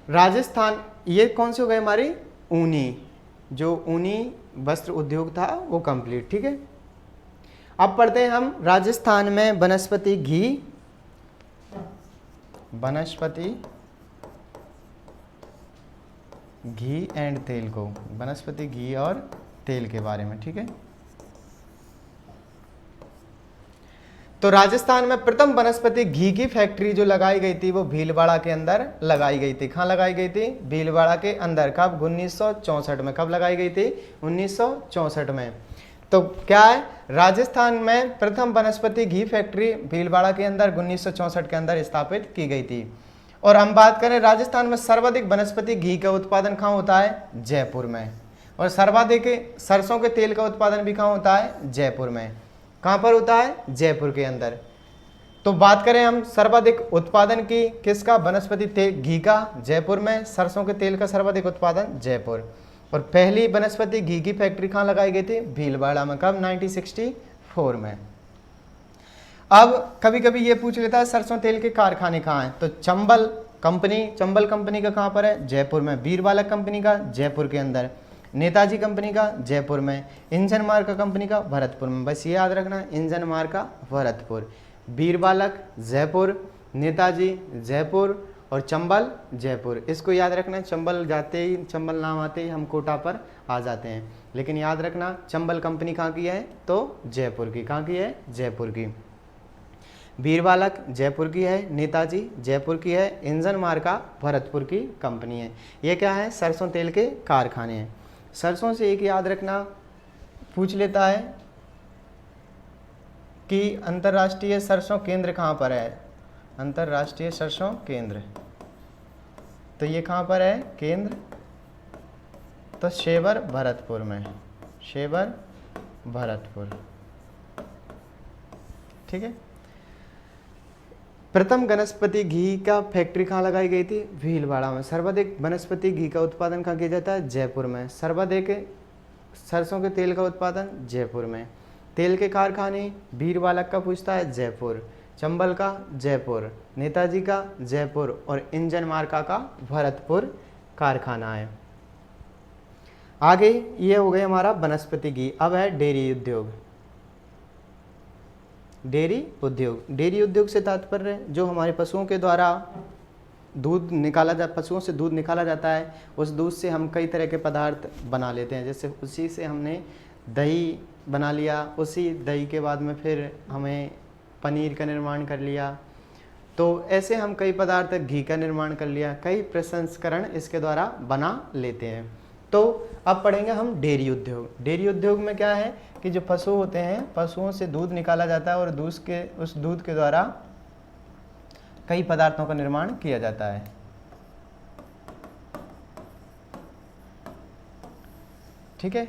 राजस्थान, ये कौन से हो गए हमारी? ऊनी, जो ऊनी वस्त्र उद्योग था वो कंप्लीट। ठीक है। अब पढ़ते हैं हम राजस्थान में वनस्पति घी एंड तेल को, वनस्पति घी और तेल के बारे में। ठीक है। तो राजस्थान में प्रथम वनस्पति घी की फैक्ट्री जो लगाई गई थी वो भीलवाड़ा के अंदर लगाई गई थी। कहाँ लगाई गई थी? भीलवाड़ा के अंदर। कब? 1964 में। कब लगाई गई थी? 1964 में। तो क्या है, राजस्थान में प्रथम वनस्पति घी फैक्ट्री भीलवाड़ा के अंदर 1964 के अंदर स्थापित की गई थी। और हम बात करें राजस्थान में सर्वाधिक वनस्पति घी का उत्पादन कहाँ होता है, जयपुर में। और सर्वाधिक सरसों के तेल का उत्पादन भी कहाँ होता है, जयपुर में। कहाँ पर होता है, जयपुर के अंदर। तो बात करें हम सर्वाधिक उत्पादन की किसका, वनस्पति घी का, जयपुर में। सरसों के तेल का सर्वाधिक उत्पादन जयपुर। और पहली वनस्पति घी की फैक्ट्री कहाँ लगाई गई थी, भीलवाड़ा में। कब, 1964 में। अब कभी कभी ये पूछ लेता है सरसों तेल के कारखाने कहाँ हैं, तो चंबल कंपनी का कहाँ पर है, जयपुर में। बीरबालक कंपनी का जयपुर के अंदर। नेताजी कंपनी का जयपुर में। इंजन मार्का कंपनी का भरतपुर में। बस ये याद रखना, इंजन मार्का भरतपुर। बीरबालक जयपुर, नेताजी जयपुर और चंबल जयपुर। इसको याद रखना, चंबल जाते ही, चंबल नाम आते ही हम कोटा पर आ जाते हैं, लेकिन याद रखना चंबल कंपनी कहाँ की है, तो जयपुर की। कहाँ की है, जयपुर की। बीरबालक जयपुर की है, नेताजी जयपुर की है, इंजन मार्का भरतपुर की कंपनी है। ये क्या है, सरसों तेल के कारखाने हैं। सरसों से एक याद रखना, पूछ लेता है कि अंतर्राष्ट्रीय सरसों केंद्र कहाँ पर है, अंतर्राष्ट्रीय सरसों केंद्र। तो ये कहाँ पर है केंद्र, तो शेवर भरतपुर में, शेवर भरतपुर। ठीक है। प्रथम वनस्पति घी का फैक्ट्री कहाँ लगाई गई थी, भीलवाड़ा में। सर्वाधिक वनस्पति घी का उत्पादन कहाँ किया जाता है, जयपुर में। सर्वाधिक सरसों के तेल का उत्पादन जयपुर में। तेल के कारखाने बीरबालक का पूछता है, जयपुर। चंबल का जयपुर, नेताजी का जयपुर और इंजन मार्का का भरतपुर कारखाना है। आगे ये हो गया हमारा वनस्पति घी। अब है डेयरी उद्योग। डेयरी उद्योग से तात्पर्य जो हमारे पशुओं के द्वारा दूध निकाला पशुओं से दूध निकाला जाता है, उस दूध से हम कई तरह के पदार्थ बना लेते हैं। जैसे उसी से हमने दही बना लिया, उसी दही के बाद में फिर हमें पनीर का निर्माण कर लिया, तो ऐसे हम कई पदार्थ, घी का निर्माण कर लिया, कई प्रसंस्करण इसके द्वारा बना लेते हैं। तो अब पढ़ेंगे हम डेयरी उद्योग। डेयरी उद्योग में क्या है कि जो पशु होते हैं, पशुओं से दूध निकाला जाता है और उस दूध के द्वारा कई पदार्थों का निर्माण किया जाता है। ठीक है।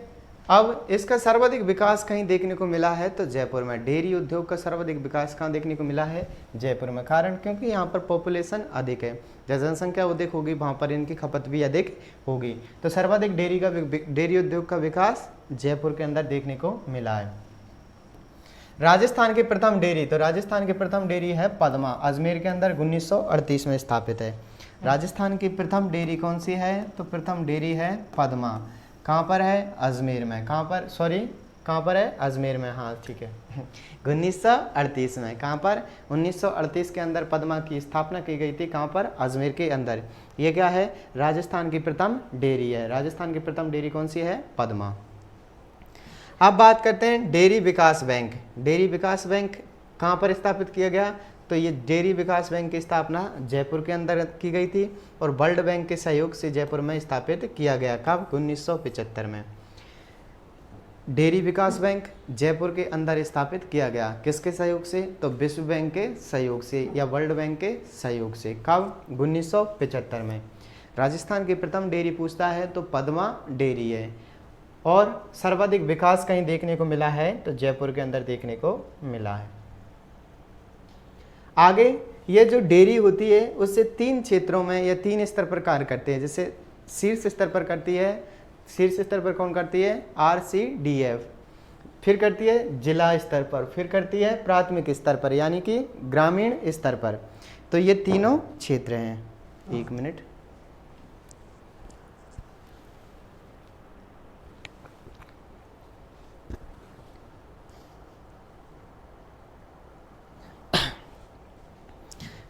अब इसका सर्वाधिक विकास कहीं देखने को मिला है तो जयपुर में। डेयरी उद्योग का सर्वाधिक विकास कहाँ देखने को मिला है, जयपुर में। कारण क्योंकि यहाँ पर पॉपुलेशन अधिक है, जहाँ जनसंख्या अधिक होगी वहाँ पर इनकी खपत भी अधिक होगी। तो सर्वाधिक डेयरी उद्योग का विकास जयपुर के अंदर देखने को मिला है। राजस्थान की प्रथम डेयरी, तो राजस्थान की प्रथम डेयरी है पद्मा, अजमेर के अंदर 1938 में स्थापित है। राजस्थान की प्रथम डेयरी कौन सी है, तो प्रथम डेयरी है पद्मा। कहाँ पर है, अजमेर में। कहाँ पर है, अजमेर में। हाँ ठीक है 1938 में। कहाँ पर, 1938 के अंदर पद्मा की स्थापना की गई थी। कहाँ पर, अजमेर के अंदर। ये क्या है, राजस्थान की प्रथम डेयरी है। राजस्थान की प्रथम डेयरी कौन सी है, पद्मा। अब बात करते हैं डेयरी विकास बैंक। डेयरी विकास बैंक कहाँ पर स्थापित किया गया, तो ये डेयरी विकास बैंक की स्थापना जयपुर के अंदर की गई थी और वर्ल्ड बैंक के सहयोग से जयपुर में स्थापित किया गया। कब, 1975 में। डेयरी विकास बैंक जयपुर के अंदर स्थापित किया गया, किसके सहयोग से, तो विश्व बैंक के सहयोग से या वर्ल्ड बैंक के सहयोग से। कब, 1975 में। राजस्थान की प्रथम डेयरी पूछता है तो पद्मा डेयरी है। और सर्वाधिक विकास कहीं देखने को मिला है तो जयपुर के अंदर देखने को मिला है। आगे ये जो डेयरी होती है उससे 3 क्षेत्रों में या 3 स्तर पर कार्य करते हैं। जैसे शीर्ष स्तर पर करती है, शीर्ष स्तर पर कौन करती है, RCDF, फिर करती है जिला स्तर पर, फिर करती है प्राथमिक स्तर पर यानी कि ग्रामीण स्तर पर। तो ये तीनों क्षेत्र हैं। 1 मिनट।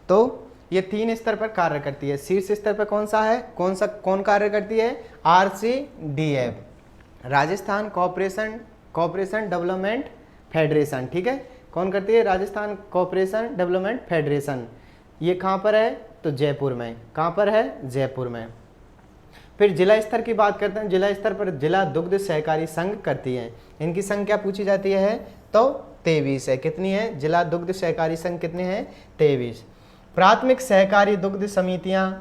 तो ये 3 स्तर पर कार्य करती है। शीर्ष स्तर पर कौन सा है, कौन कार्य करती है, RCDF, Rajasthan corporation development federation. ठीक है, कौन करती है, राजस्थान कॉर्पोरेशन डेवलपमेंट फेडरेशन। ये कहाँ पर है, तो जयपुर में। कहाँ पर है, जयपुर में। फिर जिला स्तर की बात करते हैं। जिला स्तर पर जिला दुग्ध सहकारी संघ करती है। इनकी संख्या पूछी जाती है तो 23 है। कितनी है? जिला दुग्ध सहकारी संघ कितने हैं? 23। प्राथमिक सहकारी दुग्ध समितियां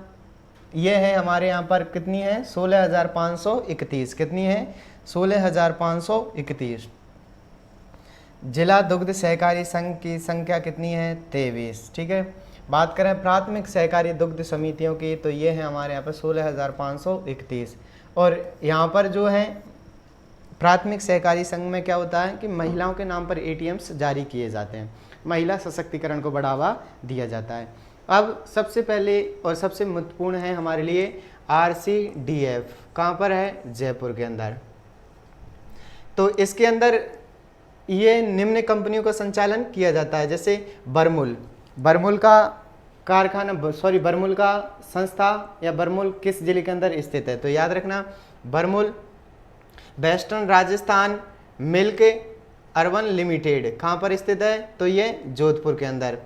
ये है हमारे यहाँ पर कितनी है? 16,531। कितनी है? 16,531। जिला दुग्ध सहकारी संघ की संख्या कितनी है? 23। ठीक है। बात करें प्राथमिक सहकारी दुग्ध समितियों की तो ये है हमारे यहाँ पर 16,531। और यहाँ पर जो है प्राथमिक सहकारी संघ में क्या होता है कि महिलाओं के नाम पर ATMs जारी किए जाते हैं, महिला सशक्तिकरण को बढ़ावा दिया जाता है। अब सबसे पहले और सबसे महत्वपूर्ण है हमारे लिए RCDF। कहाँ पर है? जयपुर के अंदर। तो इसके अंदर ये निम्न कंपनियों का संचालन किया जाता है, जैसे बरमूल का कारखाना, बरमूल का संस्था या बरमूल किस जिले के अंदर स्थित है? तो याद रखना Barmool western Rajasthan milk urban limited कहाँ पर स्थित है? तो ये जोधपुर के अंदर।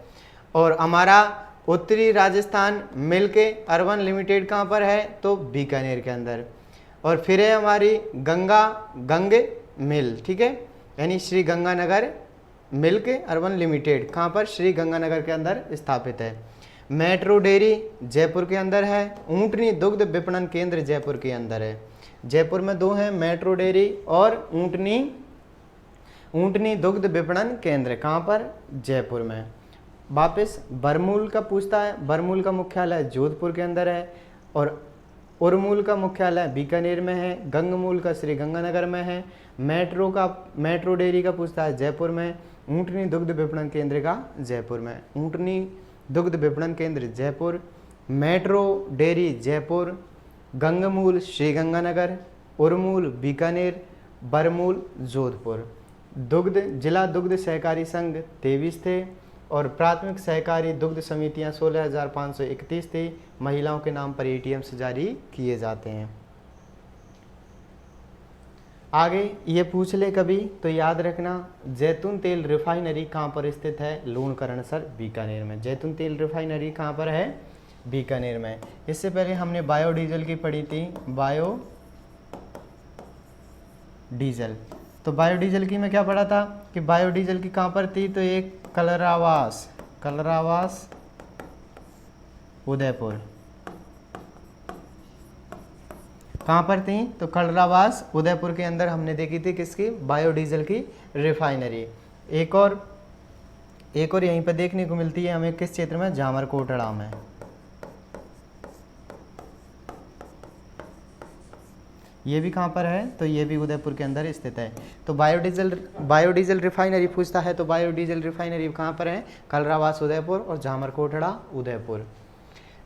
और हमारा उत्तरी राजस्थान मिल्क अर्बन लिमिटेड कहाँ पर है? तो बीकानेर के अंदर। और फिर है हमारी गंग मिल, ठीक है, यानी Shri Ganganagar milk urban limited कहाँ पर? श्री गंगानगर के अंदर स्थापित है। मेट्रो डेयरी जयपुर के अंदर है। ऊंटनी दुग्ध विपणन केंद्र जयपुर के अंदर है। जयपुर में 2 हैं, मेट्रो डेयरी और ऊंटनी दुग्ध विपणन केंद्र कहाँ पर? जयपुर में। वापस बरमूल का पूछता है, बरमूल का मुख्यालय जोधपुर के अंदर है और उरमूल का मुख्यालय बीकानेर में है। गंगमूल का श्री गंगानगर में है। मेट्रो डेयरी का पूछता है जयपुर में। ऊंटनी दुग्ध विपणन केंद्र का जयपुर में। ऊंटनी दुग्ध विपणन केंद्र जयपुर, मेट्रो डेयरी जयपुर, गंगमूल श्रीगंगानगर, उरमूल बीकानेर, बरमूल जोधपुर। जिला दुग्ध सहकारी संघ 23 थे और प्राथमिक सहकारी दुग्ध समितियां 16,531 थी। महिलाओं के नाम पर ATMs जारी किए जाते हैं। आगे ये पूछ ले कभी तो याद रखना, जैतून तेल रिफाइनरी कहाँ पर स्थित है? लूणकरणसर बीकानेर में। जैतून तेल रिफाइनरी कहाँ पर है? बीकानेर में। इससे पहले हमने बायोडीजल की पढ़ी थी, बायोडीजल। तो बायोडीजल की में क्या पढ़ा था कि बायोडीजल की कहाँ पर थी? तो एक कलरावास उदयपुर। कहाँ पर थी? तो कलरावास उदयपुर के अंदर हमने देखी थी किसकी? बायोडीजल की रिफाइनरी। एक और यहीं पर देखने को मिलती है हमें किस क्षेत्र में? जामरकोटड़ा में। ये भी कहाँ पर है? तो ये भी उदयपुर के अंदर स्थित है। तो बायोडीजल रिफाइनरी पूछता है तो बायोडीजल रिफाइनरी कहाँ पर है? कलरावास उदयपुर और जामरकोटड़ा उदयपुर।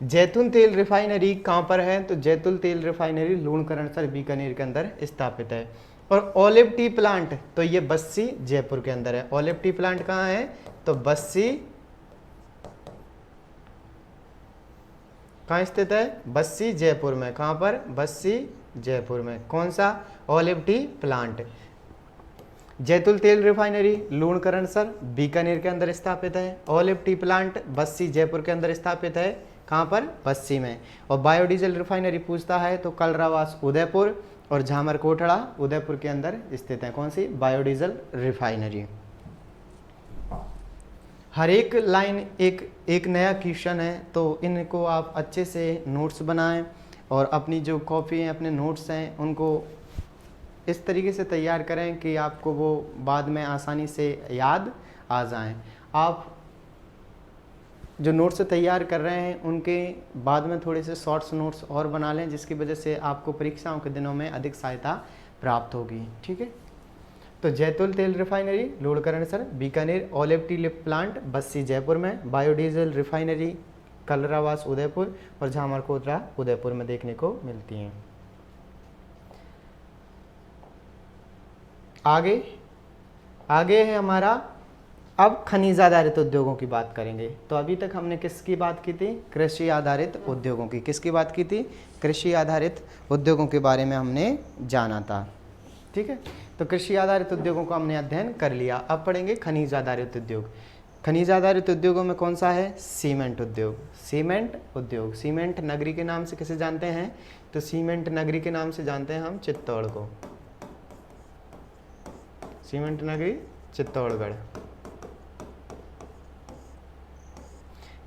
जैतून तेल रिफाइनरी कहाँ पर है? तो जैतून तेल रिफाइनरी लूणकरणसर बीकानेर के अंदर स्थापित है। और ऑलिव टी प्लांट तो ये बस्सी जयपुर के अंदर है। ऑलिव टी प्लांट कहाँ है? तो बस्सी कहाँ स्थित है? बस्सी जयपुर में। कहाँ पर? बस्सी जयपुर में। कौन सा? Olive T plant. जैतून तेल रिफाइनरी लूणकरणसर बीकानेर के अंदर स्थापित है। Olive T plant Bassi Jaipur के अंदर स्थापित है। कहाँ पर? बस्सी में। और बायोडीजल रिफाइनरी पूछता है तो कलरावास उदयपुर और जामरकोटड़ा उदयपुर के अंदर स्थित है। कौन सी? Biodiesel refinery. हर एक लाइन एक नया क्वेश्चन है, तो इनको आप अच्छे से नोट्स बनाएं और अपनी जो कॉपी हैं, अपने नोट्स हैं, उनको इस तरीके से तैयार करें कि आपको वो बाद में आसानी से याद आ जाएं। आप जो नोट्स तैयार कर रहे हैं उनके बाद में थोड़े से शॉर्ट्स नोट्स और बना लें, जिसकी वजह से आपको परीक्षाओं के दिनों में अधिक सहायता प्राप्त होगी। ठीक है। तो जैतून तेल refinery Lunkaransar Bikaner, olive T plant Bassi Jaipur में, बायोडीजल रिफाइनरी कलरावास उदयपुर और जामरकोटड़ा उदयपुर में देखने को मिलती हैं। आगे है हमारा, अब खनिज आधारित उद्योगों की बात करेंगे। तो अभी तक हमने किसकी बात की थी? कृषि आधारित उद्योगों की। किसकी बात की थी? कृषि आधारित उद्योगों के बारे में हमने जाना था। ठीक है। तो कृषि आधारित उद्योगों को हमने अध्ययन कर लिया। अब पढ़ेंगे खनिज आधारित उद्योग। खनिज आधारित उद्योगों में कौन सा है? सीमेंट उद्योग। सीमेंट उद्योग, सीमेंट नगरी के नाम से किसे जानते हैं? तो सीमेंट नगरी के नाम से जानते हैं हम चित्तौड़ को। सीमेंट नगरी चित्तौड़गढ़,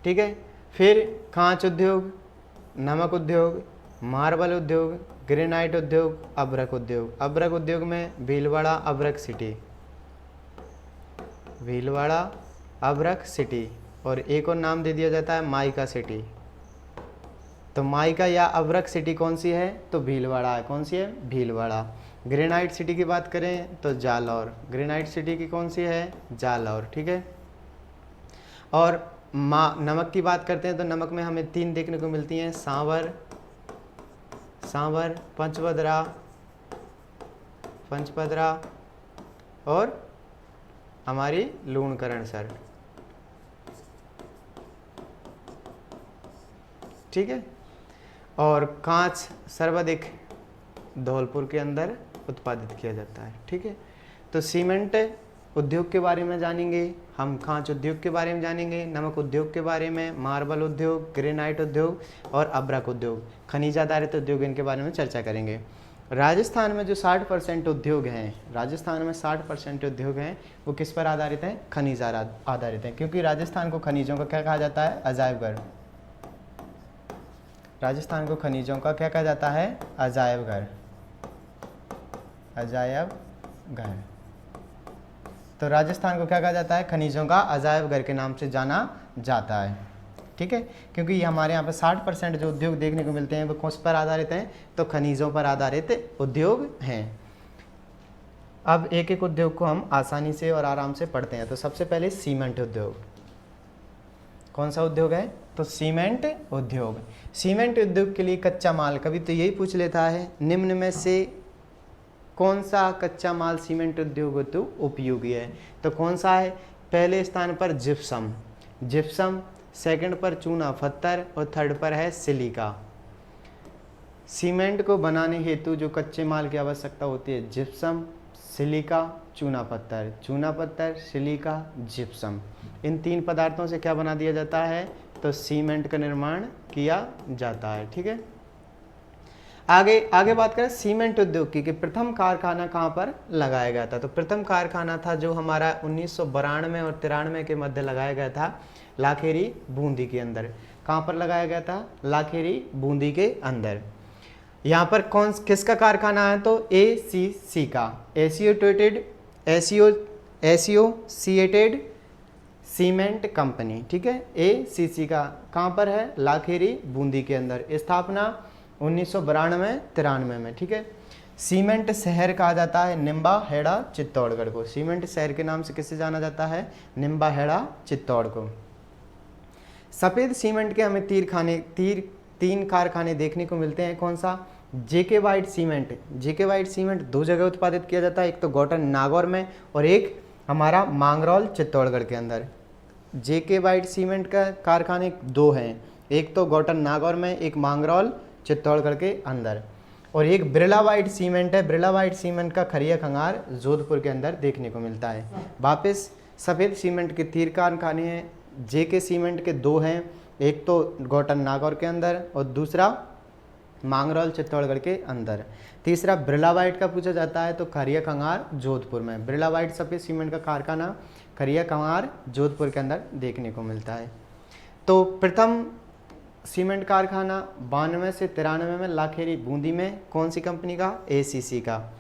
ठीक है। फिर कांच उद्योग, नमक उद्योग, मार्बल उद्योग, ग्रेनाइट उद्योग, अभ्रक उद्योग। अभ्रक उद्योग में भीलवाड़ा अभ्रक सिटी, भीलवाड़ा अभ्रक सिटी, और एक और नाम दे दिया जाता है माइका सिटी। तो माइका या अभ्रक सिटी कौन सी है? तो भीलवाड़ा है। कौन सी है? भीलवाड़ा। ग्रेनाइट सिटी की बात करें तो जालौर, ग्रेनाइट सिटी की कौन सी है? जालौर, ठीक है। और नमक की बात करते हैं तो नमक में हमें 3 देखने को मिलती हैं, सांवर, पंचपदरा, और हमारी लूणकरणसर, ठीक है। और कांच सर्वाधिक धौलपुर के अंदर उत्पादित किया जाता है, ठीक है। तो सीमेंट उद्योग के बारे में जानेंगे हम, कांच उद्योग के बारे में जानेंगे, नमक उद्योग के बारे में, मार्बल उद्योग, ग्रेनाइट उद्योग और अभ्रक उद्योग, खनिज आधारित उद्योग, इनके बारे में चर्चा करेंगे। राजस्थान में जो 60% उद्योग हैं, राजस्थान में 60% उद्योग हैं, वो किस पर आधारित हैं? खनिज आधारित हैं, क्योंकि राजस्थान को खनिजों का क्या कहा जाता है? अजायब घर। राजस्थान को खनिजों का क्या कहा जाता है? अजायब घर, अजायब घर। तो राजस्थान को क्या कहा जाता है? खनिजों का अजायब घर के नाम से जाना जाता है, ठीक है। क्योंकि ये हमारे यहाँ पे 60% जो उद्योग देखने को मिलते हैं वो किस पर आधारित हैं? तो खनिजों पर आधारित उद्योग हैं। अब एक एक उद्योग को हम आसानी से और आराम से पढ़ते हैं। तो सबसे पहले सीमेंट उद्योग। कौन सा उद्योग है? तो सीमेंट उद्योग। सीमेंट उद्योग के लिए कच्चा माल, कभी तो यही पूछ लेता है, निम्न में से कौन सा कच्चा माल सीमेंट उद्योग हेतु उपयोगी है? तो कौन सा है? पहले स्थान पर जिप्सम, जिप्सम, सेकंड पर चूना पत्थर और थर्ड पर है सिलिका। सीमेंट को बनाने हेतु जो कच्चे माल की आवश्यकता होती है, जिप्सम, सिलिका, चूना पत्थर, सिलिका, जिप्सम। इन 3 पदार्थों से क्या बना दिया जाता है? तो सीमेंट का निर्माण किया जाता है, ठीक है। आगे बात करें सीमेंट उद्योग की कि प्रथम कारखाना कहाँ पर लगाया गया था। तो प्रथम कारखाना था जो हमारा 1992 और 93 के मध्य लगाया गया था लाखेरी बूंदी के अंदर। कहाँ पर लगाया गया था? लाखेरी बूंदी के अंदर। यहाँ पर किसका कारखाना है? तो ACC का, एसोसिएटेड सीमेंट कंपनी, ठीक है। ACC का कहाँ पर है? लाखेरी बूंदी के अंदर। स्थापना 1992-93 में, ठीक है। सीमेंट शहर कहा जाता है निम्बाहेड़ा चित्तौड़गढ़ को। सीमेंट शहर के नाम से किससे जाना जाता है? निम्बाहेड़ा चित्तौड़ को। सफ़ेद सीमेंट के हमें 3 कारखाने देखने को मिलते हैं। कौन सा? जेके वाइट सीमेंट। जेके वाइट सीमेंट 2 जगह उत्पादित किया जाता है, एक तो गौटन नागौर में और एक हमारा मांगरौल चित्तौड़गढ़ के अंदर। जेके वाइट सीमेंट का कारखाने 2 हैं, एक तो गौटन नागौर में, एक मांगरौल चित्तौड़गढ़ के अंदर। और एक बिरला वाइट सीमेंट है, बिरला वाइट सीमेंट का खरिया खंगार जोधपुर के अंदर देखने को मिलता है। वापस सफ़ेद सीमेंट के 3 कारखाने हैं, जेके सीमेंट के 2 हैं, एक तो गौटन नागौर के अंदर और दूसरा मांगरौल चित्तौड़गढ़ के अंदर। तीसरा बिरला वाइट का पूछा जाता है तो खरिया खंगार जोधपुर में। बिरला वाइट सफ़ेद सीमेंट का कारखाना खरिया खंगार जोधपुर के अंदर देखने को मिलता है। तो प्रथम सीमेंट कारखाना 92 से 93 में लाखेरी बूंदी में, कौन सी कंपनी का? ACC का।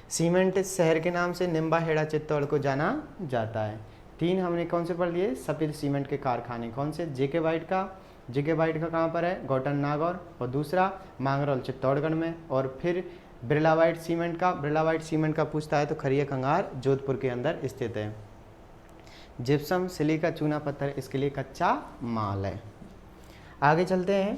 सीमेंट शहर के नाम से निम्बाहेड़ा चित्तौड़ को जाना जाता है। 3 हमने कौन से पढ़ लिए? सफ़ेद सीमेंट के कारखाने। कौन से? जेके वाइट का। जेके वाइट का कहाँ पर है? गौटन नागौर, और दूसरा मांगरौल चित्तौड़गढ़ में। और फिर बिरला वाइट सीमेंट का, बिरला वाइट सीमेंट का पूछता है तो खरिया खंगार जोधपुर के अंदर स्थित है। जिप्सम, सिलिका, चूना पत्थर इसके लिए कच्चा माल है। आगे चलते हैं।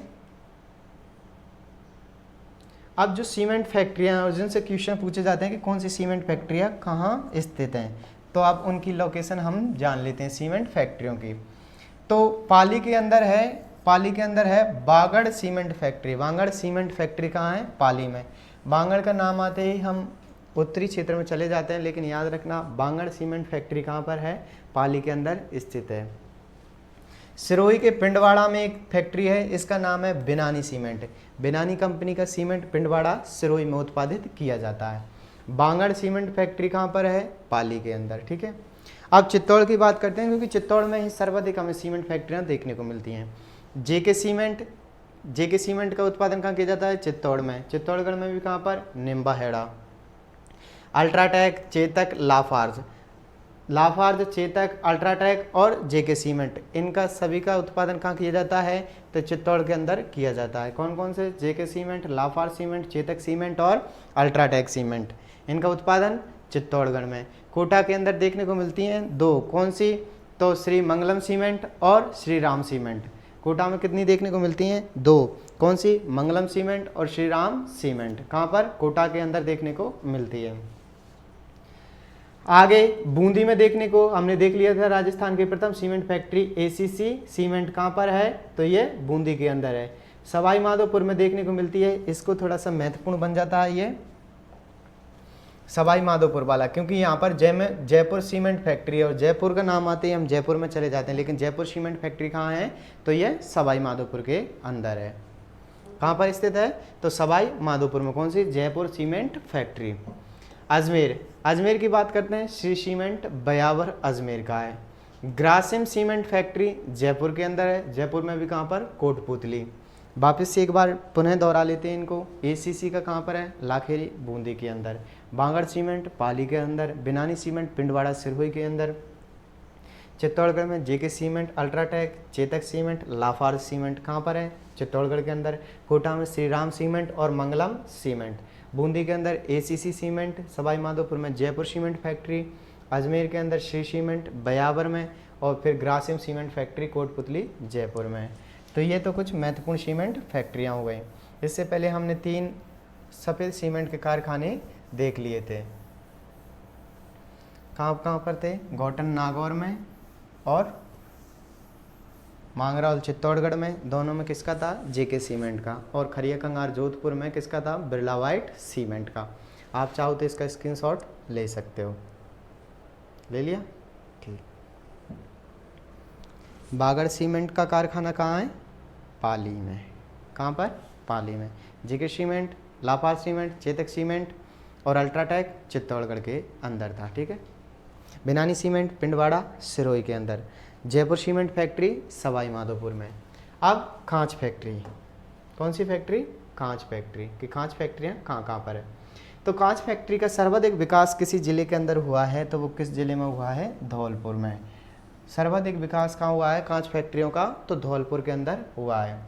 अब जो सीमेंट फैक्ट्रियाँ और जिनसे क्वेश्चन पूछे जाते हैं कि कौन सी सीमेंट फैक्ट्रियाँ कहाँ स्थित हैं, तो अब उनकी लोकेशन हम जान लेते हैं सीमेंट फैक्ट्रियों की। तो पाली के अंदर है बागड़ सीमेंट फैक्ट्री। बागड़ सीमेंट फैक्ट्री कहाँ है? पाली में। बागड़ का नाम आते ही हम उत्तरी क्षेत्र में चले जाते हैं, लेकिन याद रखना बांगड़ सीमेंट फैक्ट्री कहाँ पर है, पाली के अंदर स्थित है। सिरोही के पिंडवाड़ा में एक फैक्ट्री है, इसका नाम है बिनानी सीमेंट। बिनानी कंपनी का सीमेंट पिंडवाड़ा सिरोही में उत्पादित किया जाता है। बांगड़ सीमेंट फैक्ट्री कहाँ पर है, पाली के अंदर, ठीक है। अब चित्तौड़ की बात करते हैं, क्योंकि चित्तौड़ में ही सर्वाधिक हमें सीमेंट फैक्ट्रियाँ देखने को मिलती हैं। जेके सीमेंट का उत्पादन कहाँ किया जाता है, चित्तौड़ में। चित्तौड़गढ़ में भी कहाँ पर, Nimbahera. UltraTech, Chetak, Lafarge, Chetak, UltraTech और जेके सीमेंट, इनका सभी का उत्पादन कहाँ किया जाता है, तो चित्तौड़ के अंदर किया जाता है। कौन कौन से, JK cement, Lafarge cement, Chetak cement और अल्ट्राटेक सीमेंट, इनका उत्पादन चित्तौड़गढ़ में। कोटा के अंदर देखने को मिलती हैं दो, कौन सी, तो श्री मंगलम सीमेंट और श्री राम सीमेंट। कोटा में कितनी देखने को मिलती हैं, दो, कौन सी, मंगलम सीमेंट और श्री राम सीमेंट, कहाँ पर, कोटा के अंदर देखने को मिलती है। आगे बूंदी में देखने को हमने देख लिया था, राजस्थान की प्रथम सीमेंट फैक्ट्री एसीसी सीमेंट कहाँ पर है, तो ये बूंदी के अंदर है। सवाई माधोपुर में देखने को मिलती है, इसको थोड़ा सा महत्वपूर्ण बन जाता है ये सवाई माधोपुर वाला, क्योंकि यहाँ पर जयपुर सीमेंट फैक्ट्री है और जयपुर का नाम आते ही हम जयपुर में चले जाते हैं, लेकिन जयपुर सीमेंट फैक्ट्री कहाँ है, तो ये सवाई माधोपुर के अंदर है। कहाँ पर स्थित है, तो सवाई माधोपुर में, कौन सी, जयपुर सीमेंट फैक्ट्री। अजमेर की बात करते हैं, श्री सीमेंट बयावर अजमेर का है। ग्रासिम सीमेंट फैक्ट्री जयपुर के अंदर है, जयपुर में भी कहाँ पर, कोटपुतली। वापस से एक बार पुनः दोहरा लेते हैं इनको, एसीसी का कहाँ पर है, लाखेरी, बूंदी के अंदर। बांगड़ सीमेंट पाली के अंदर, बिनानी सीमेंट पिंडवाड़ा सिरोही के अंदर। चित्तौड़गढ़ में JK cement, UltraTech, Chetak cement, Lafarge cement कहाँ पर है, चित्तौड़गढ़ के अंदर। कोटा में श्री राम सीमेंट और मंगलम सीमेंट। बूंदी के अंदर एसीसी सीमेंट, सवाई माधोपुर में जयपुर सीमेंट फैक्ट्री, अजमेर के अंदर श्री सीमेंट बयावर में, और फिर ग्रासिम सीमेंट फैक्ट्री कोटपुतली जयपुर में। तो ये तो कुछ महत्वपूर्ण सीमेंट फैक्ट्रियाँ हो गई। इससे पहले हमने 3 सफ़ेद सीमेंट के कारखाने देख लिए थे। कहाँ कहाँ पर थे, गौटन नागौर में और मांगराल चित्तौड़गढ़ में, दोनों में किसका था, जेके सीमेंट का। और खरिया कंगार जोधपुर में किसका था, बिरला व्हाइट सीमेंट का। आप चाहो तो इसका स्क्रीनशॉट ले सकते हो। ले लिया, ठीक। बागड़ सीमेंट का कारखाना कहाँ है, पाली में। कहाँ पर, पाली में। JK cement, Lafarge cement, Chetak cement और अल्ट्राटेक चित्तौड़गढ़ के अंदर था, ठीक है। बिनानी सीमेंट पिंडवाड़ा सिरोही के अंदर। जयपुर सीमेंट फैक्ट्री सवाई माधोपुर में। अब खांच फैक्ट्री, कौन सी फैक्ट्री, खांच फैक्ट्री। कि खांच फैक्ट्रियाँ कहाँ कहाँ पर है, तो खांच फैक्ट्री का सर्वाधिक विकास किसी जिले के अंदर हुआ है, तो वो किस जिले में हुआ है, धौलपुर में। सर्वाधिक विकास कहाँ हुआ है खांच फैक्ट्रियों का, तो धौलपुर के अंदर हुआ है।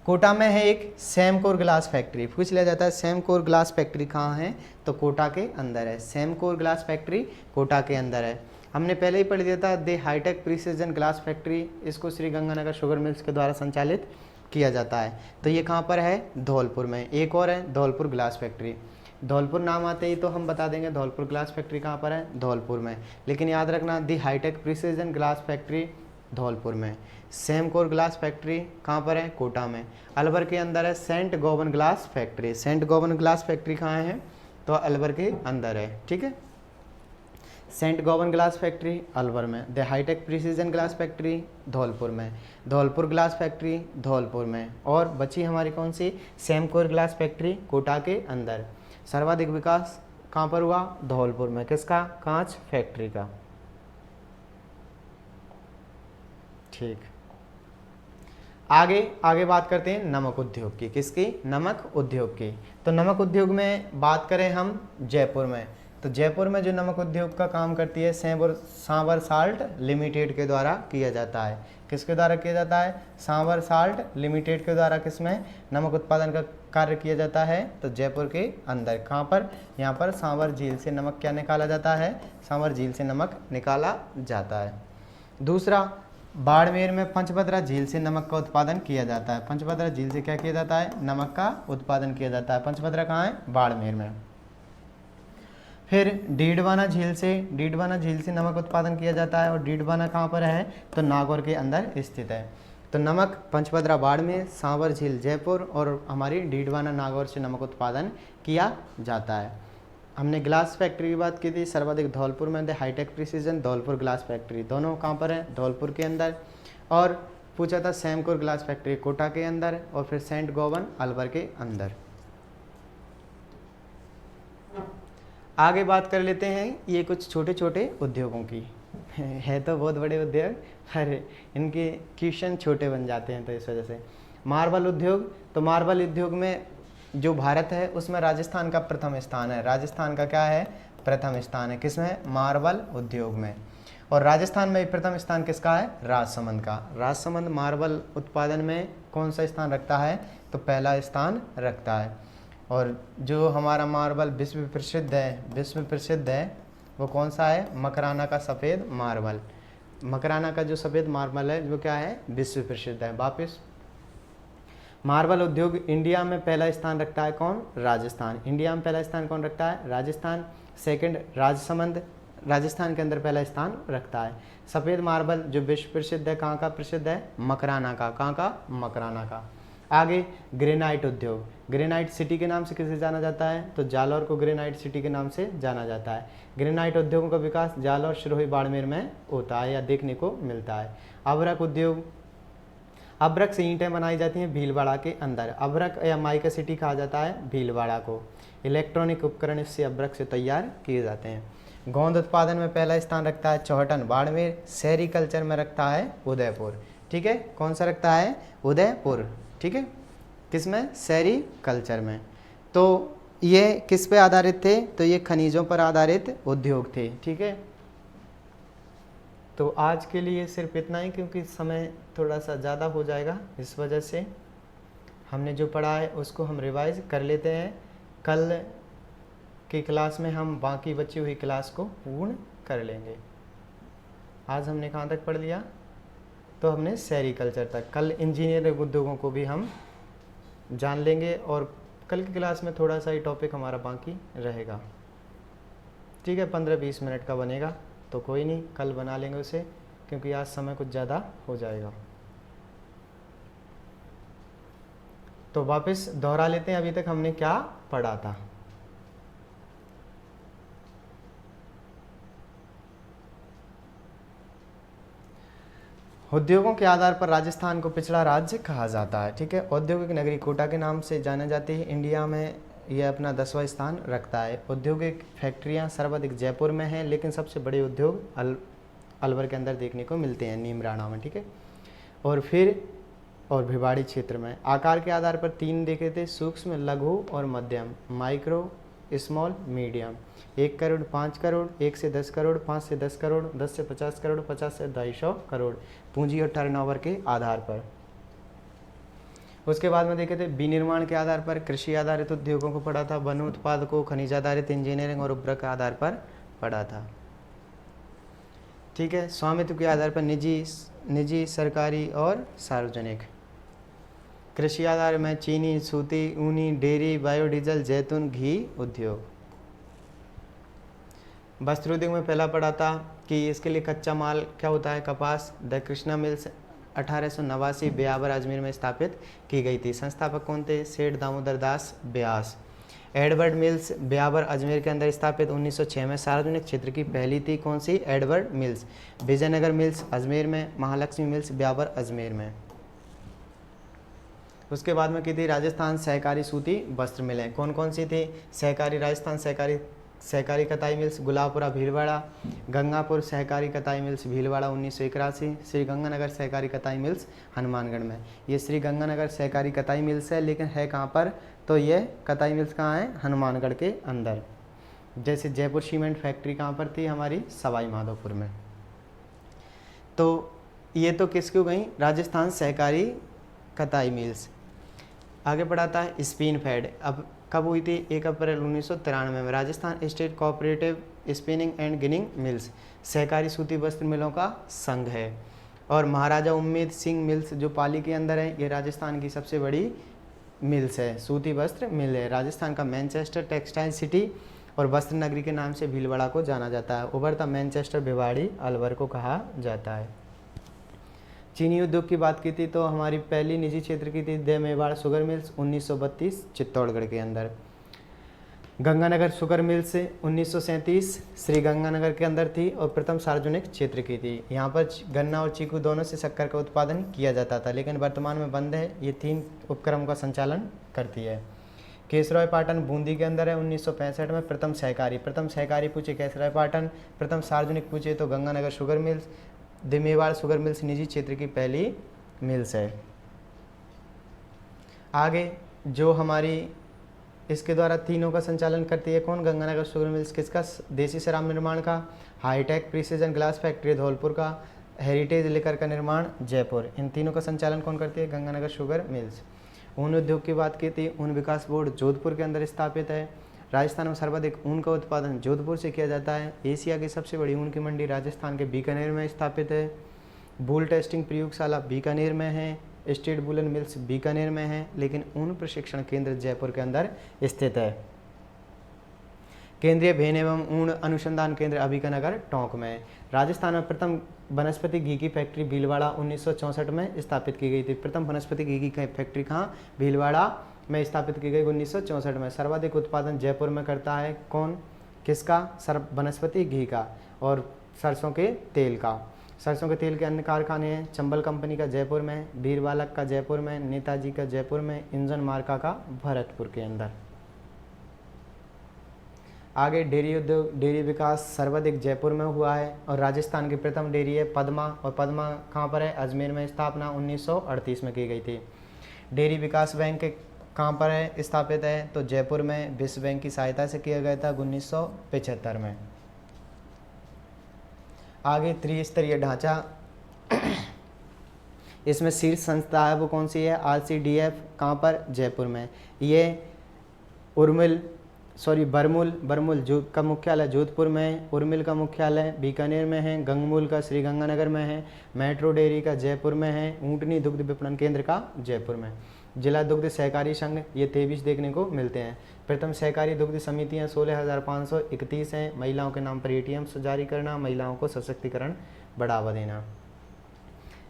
कोटा में है एक सेमकोर ग्लास फैक्ट्री, पूछ लिया जाता है सेमकोर ग्लास फैक्ट्री कहाँ है, तो कोटा के अंदर है। सेमकोर ग्लास फैक्ट्री कोटा के अंदर है। हमने पहले ही पढ़ लिया था the hitech precision glass factory, इसको श्री गंगानगर शुगर मिल्स के द्वारा संचालित किया जाता है। तो ये कहाँ पर है, धौलपुर में। एक और है धौलपुर ग्लास फैक्ट्री। धौलपुर नाम आते ही तो हम बता देंगे धौलपुर ग्लास फैक्ट्री कहाँ पर है, धौलपुर में। लेकिन याद रखना the hitech precision glass factory Dholpur में। सेमकोर ग्लास फैक्ट्री कहाँ पर है, कोटा में। अलवर के अंदर है Saint Gobain glass factory. Saint Gobain glass factory कहाँ है, तो अलवर के अंदर है, ठीक है। Saint Gobain glass factory Alwar में। The hitech precision glass factory Dholpur में। धौलपुर ग्लास फैक्ट्री धौलपुर में। और बची हमारी कौन सी, सेमकोर ग्लास फैक्ट्री कोटा के अंदर। सर्वाधिक विकास कहाँ पर हुआ, धौलपुर में। किसका, कांच फैक्ट्री का, ठीक। आगे बात करते हैं नमक उद्योग की। किसकी, नमक उद्योग की। तो नमक उद्योग में बात करें हम जयपुर में, तो जयपुर में जो नमक उद्योग का काम करती है सांवर साल्ट लिमिटेड के द्वारा किया जाता है। किसके द्वारा किया जाता है, सांवर साल्ट लिमिटेड के द्वारा किसमें नमक उत्पादन का कार्य किया जाता है, तो जयपुर के अंदर। कहाँ पर, यहाँ पर सांवर झील से नमक क्या निकाला जाता है, सांवर झील से नमक निकाला जाता है। दूसरा, बाड़मेर में पंचभद्रा झील से नमक का उत्पादन किया जाता है। पंचभद्रा झील से क्या किया जाता है, नमक का उत्पादन किया जाता है। पंचभद्रा कहाँ है, बाड़मेर में। फिर डीडवाना झील से नमक उत्पादन किया जाता है। और डीडवाना कहाँ पर है, तो नागौर के अंदर स्थित है। तो नमक पंचभद्रा बाड़मेर, सांवर झील जयपुर और हमारी डीडवाना नागौर से नमक उत्पादन किया जाता है। हमने ग्लास फैक्ट्री की बात की थी, सर्वाधिक धौलपुर में थे, hitech precision Dholpur glass factory, दोनों कहाँ पर है, धौलपुर के अंदर। और पूछा था सैमकोर ग्लास फैक्ट्री कोटा के अंदर, और फिर सेंट गोवन अलवर के अंदर। आगे बात कर लेते हैं ये कुछ छोटे छोटे उद्योगों की। है तो बहुत बड़े उद्योग, पर इनके क्वेश्चन छोटे बन जाते हैं, तो इस वजह से। मार्बल उद्योग, तो मार्बल उद्योग में जो भारत है उसमें राजस्थान का प्रथम स्थान है। राजस्थान का क्या है, प्रथम स्थान है, किसमें, मार्बल उद्योग में। और राजस्थान में प्रथम स्थान किसका है, राजसमंद का। राजसमंद मार्बल उत्पादन में कौन सा स्थान रखता है, तो पहला स्थान रखता है। और जो हमारा मार्बल विश्व प्रसिद्ध है वो कौन सा है, मकराना का सफ़ेद मार्बल। मकराना का जो सफ़ेद मार्बल है जो क्या है, विश्व प्रसिद्ध है। वापस मार्बल उद्योग इंडिया में पहला स्थान रखता है कौन, राजस्थान। इंडिया में पहला स्थान कौन रखता है, राजस्थान। सेकंड राजसमंद राजस्थान के अंदर पहला स्थान रखता है। सफ़ेद मार्बल जो विश्व प्रसिद्ध है, कहाँ का प्रसिद्ध है, मकराना का। कहाँ का, मकराना का। आगे ग्रेनाइट उद्योग, ग्रेनाइट सिटी के नाम से किसे जाना जाता है, तो जालौर को ग्रेनाइट सिटी के नाम से जाना जाता है। ग्रेनाइट उद्योगों का विकास जालौर, सिरोही, बाड़मेर में होता है या देखने को मिलता है। अभ्रक उद्योग, अभ्रक से ईंटें बनाई जाती हैं भीलवाड़ा के अंदर। अभ्रक या माइका सिटी कहा जाता है भीलवाड़ा को। इलेक्ट्रॉनिक उपकरण इससे अभ्रक से तैयार किए जाते हैं। गोंद उत्पादन में पहला स्थान रखता है चौहटन बाड़मेर। सेरीकल्चर में रखता है उदयपुर। ठीक है, कौन सा रखता है, उदयपुर। ठीक है, किसमें, सेरीकल्चर में। तो ये किस पे आधारित थे, तो ये खनिजों पर आधारित उद्योग थे। ठीक है, तो आज के लिए सिर्फ इतना ही, क्योंकि समय थोड़ा सा ज़्यादा हो जाएगा, इस वजह से हमने जो पढ़ा है उसको हम रिवाइज कर लेते हैं। कल की क्लास में हम बाकी बची हुई क्लास को पूर्ण कर लेंगे। आज हमने कहाँ तक पढ़ लिया, तो हमने सेरीकल्चर तक। कल इंजीनियरिंग उद्योगों को भी हम जान लेंगे, और कल की क्लास में थोड़ा सा ही टॉपिक हमारा बाकी रहेगा। ठीक है, 15-20 मिनट का बनेगा, तो कोई नहीं, कल बना लेंगे उसे, क्योंकि आज समय कुछ ज़्यादा हो जाएगा। तो वापस दोहरा लेते हैं अभी तक हमने क्या पढ़ा था। उद्योगों के आधार पर राजस्थान को पिछड़ा राज्य कहा जाता है। ठीक है, औद्योगिक नगरी कोटा के नाम से जाना जाती है। इंडिया में यह अपना 10वां स्थान रखता है। औद्योगिक फैक्ट्रियां सर्वाधिक जयपुर में हैं, लेकिन सबसे बड़े उद्योग अलवर के अंदर देखने को मिलते हैं, नीमराणा में। ठीक है, और फिर और भिवाड़ी क्षेत्र में। आकार के आधार पर 3 देखे थे, सूक्ष्म, लघु और मध्यम, micro, small, medium. 1 crore, 5 crore, 1 से 10 करोड़, 5 से 10 करोड़, 10 से 50 करोड़, 50 से 250 करोड़ पूंजी और टर्नओवर के आधार पर। उसके बाद में देखे थे विनिर्माण के आधार पर, कृषि आधारित उद्योगों को पढ़ा था, वन उत्पाद को, खनिज आधारित, इंजीनियरिंग और उपग्रह के आधार पर पढ़ा था। ठीक है, स्वामित्व के आधार पर निजी, सरकारी और सार्वजनिक। कृषि आधार में चीनी, सूती, ऊनी, डेयरी, बायोडीजल, जैतून, घी उद्योग। वस्त्र उद्योग में पहला पढ़ा था कि इसके लिए कच्चा माल क्या होता है, कपास। द कृष्णा मिल्स 1889 ब्यावर अजमेर में स्थापित की गई थी। संस्थापक कौन थे, सेठ दामोदर दास व्यास। एडवर्ड मिल्स ब्यावर अजमेर के अंदर स्थापित 1906 में सार्वजनिक क्षेत्र की पहली थी। कौन सी, Edward Mills. Vijaynagar mills Ajmer में, महालक्ष्मी मिल्स ब्यावर अजमेर में। उसके बाद में की थी राजस्थान सहकारी सूती वस्त्र मिलें। कौन कौन सी थी, सहकारी राजस्थान सहकारी कताई मिल्स गुलाबपुरा भीलवाड़ा, गंगापुर सहकारी कताई मिल्स भीलवाड़ा 1981, श्री गंगानगर सहकारी कताई मिल्स हनुमानगढ़ में। ये श्री गंगानगर सहकारी कताई मिल्स है, लेकिन है कहाँ पर, तो ये कताई मिल्स कहाँ है, हनुमानगढ़ के अंदर। जैसे जयपुर सीमेंट फैक्ट्री कहाँ पर थी, हमारी सवाई माधोपुर में। तो ये तो किसकी हो गई, राजस्थान सहकारी कताई मिल्स। आगे पढ़ाता है स्पिन फेड। अब कब हुई थी, 1 अप्रैल 1993 में। Rajasthan state cooperative spinning and ginning mills सहकारी सूती वस्त्र मिलों का संघ है। और महाराजा उम्मेद सिंह मिल्स जो पाली के अंदर है, ये राजस्थान की सबसे बड़ी मिल्स है, सूती वस्त्र मिल है। राजस्थान का मैनचेस्टर टेक्सटाइल सिटी और वस्त्र नगरी के नाम से भीलवाड़ा को जाना जाता है। उभरता मैनचेस्टर भिवाड़ी अलवर को कहा जाता है। चीनी उद्योग की बात की थी तो हमारी पहली निजी क्षेत्र की थी the Mewar sugar mills 1932 Chittorgarh के अंदर। गंगानगर शुगर मिल्स 1937 श्री गंगानगर के अंदर थी और प्रथम सार्वजनिक क्षेत्र की थी। यहाँ पर गन्ना और चीकू दोनों से शक्कर का उत्पादन किया जाता था, लेकिन वर्तमान में बंद है। ये 3 उपक्रम का संचालन करती है। केसराय पाटन बूंदी के अंदर है। 1965 में प्रथम सहकारी पूछे केसराय पाटन, प्रथम सार्वजनिक पूछे तो Ganganagar sugar mills. Mewar sugar mills निजी क्षेत्र की पहली मिल्स है। आगे जो हमारी इसके द्वारा तीनों का संचालन करती है कौन? गंगानगर शुगर मिल्स किसका? देसी शराब निर्माण का। Hitech precision glass factory Dholpur का। हेरिटेज लिकर का निर्माण जयपुर। इन तीनों का संचालन कौन करती है? Ganganagar sugar mills. ऊन उद्योग की बात की थी, ऊन विकास बोर्ड जोधपुर के अंदर स्थापित है। राजस्थान में सर्वाधिक ऊन का उत्पादन जोधपुर से किया जाता है। एशिया की सबसे बड़ी ऊन की मंडी राजस्थान के बीकानेर में स्थापित है। वूल टेस्टिंग प्रयोगशाला बीकानेर में है। स्टेट वूलन मिल्स बीकानेर में है, लेकिन ऊन प्रशिक्षण केंद्र जयपुर के अंदर स्थित है। केंद्रीय भेन एवं ऊन अनुसंधान केंद्र अभिकनगर टोंक में। राजस्थान में प्रथम वनस्पति घी की फैक्ट्री भीलवाड़ा 1964 में स्थापित की गई थी। प्रथम वनस्पति घी की फैक्ट्री कहाँ? भीलवाड़ा में स्थापित की गई 1964 में। सर्वाधिक उत्पादन जयपुर में करता है कौन? किसका? वनस्पति घी का और सरसों के तेल का। सरसों के तेल के अन्य कारखाने हैं चंबल कंपनी का जयपुर में, बीरबालक का जयपुर में, नेताजी का जयपुर में, इंजन मार्का का भरतपुर के अंदर। आगे डेयरी उद्योग, डेयरी विकास सर्वाधिक जयपुर में हुआ है और राजस्थान की प्रथम डेयरी है पद्मा, और पद्मा कहाँ पर है? अजमेर में स्थापना 1938 में की गई थी। डेयरी विकास बैंक कहाँ पर है स्थापित है? तो जयपुर में, विश्व बैंक की सहायता से किया गया था 1975 में। आगे त्रिस्तरीय ढांचा, इसमें शीर्ष संस्था है वो कौन सी है? RCDF कहाँ पर? जयपुर में। ये बरमूल जो का मुख्यालय जोधपुर में है, उर्मिल का मुख्यालय बीकानेर में है, गंगमूल का श्री गंगानगर में है, मेट्रो डेयरी का जयपुर में है, ऊँटनी दुग्ध विपणन केंद्र का जयपुर में। जिला दुग्ध सहकारी संघ ये 23 देखने को मिलते हैं। प्रथम सहकारी दुग्ध समितियाँ 16,531 हैं। महिलाओं के नाम पर ATM जारी करना, महिलाओं को सशक्तिकरण बढ़ावा देना।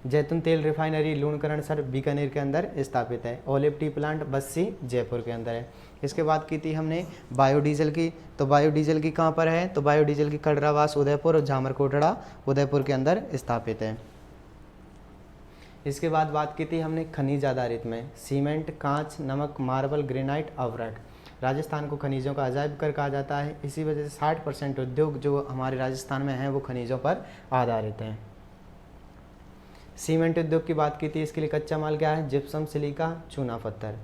जैतून तेल रिफाइनरी लूणकरण सर बीकानेर के अंदर स्थापित है। Olive T plant Bassi Jaipur के अंदर है। इसके बाद की थी हमने बायोडीजल की, तो बायोडीजल की कहाँ पर है? तो बायोडीजल की कड़रावास उदयपुर और झामरकोटड़ा उदयपुर के अंदर स्थापित है। इसके बाद बात की थी हमने खनिज आधारित में, सीमेंट, कांच, नमक, मार्बल, ग्रेनाइट, अवरट। राजस्थान को खनिजों का अजायब घर कहा जाता है। इसी वजह से 60% उद्योग जो हमारे राजस्थान में हैं वो खनिजों पर आधारित हैं। सीमेंट उद्योग की बात की थी, इसके लिए कच्चा माल क्या है? जिप्सम, सिलिका, चूना पत्थर।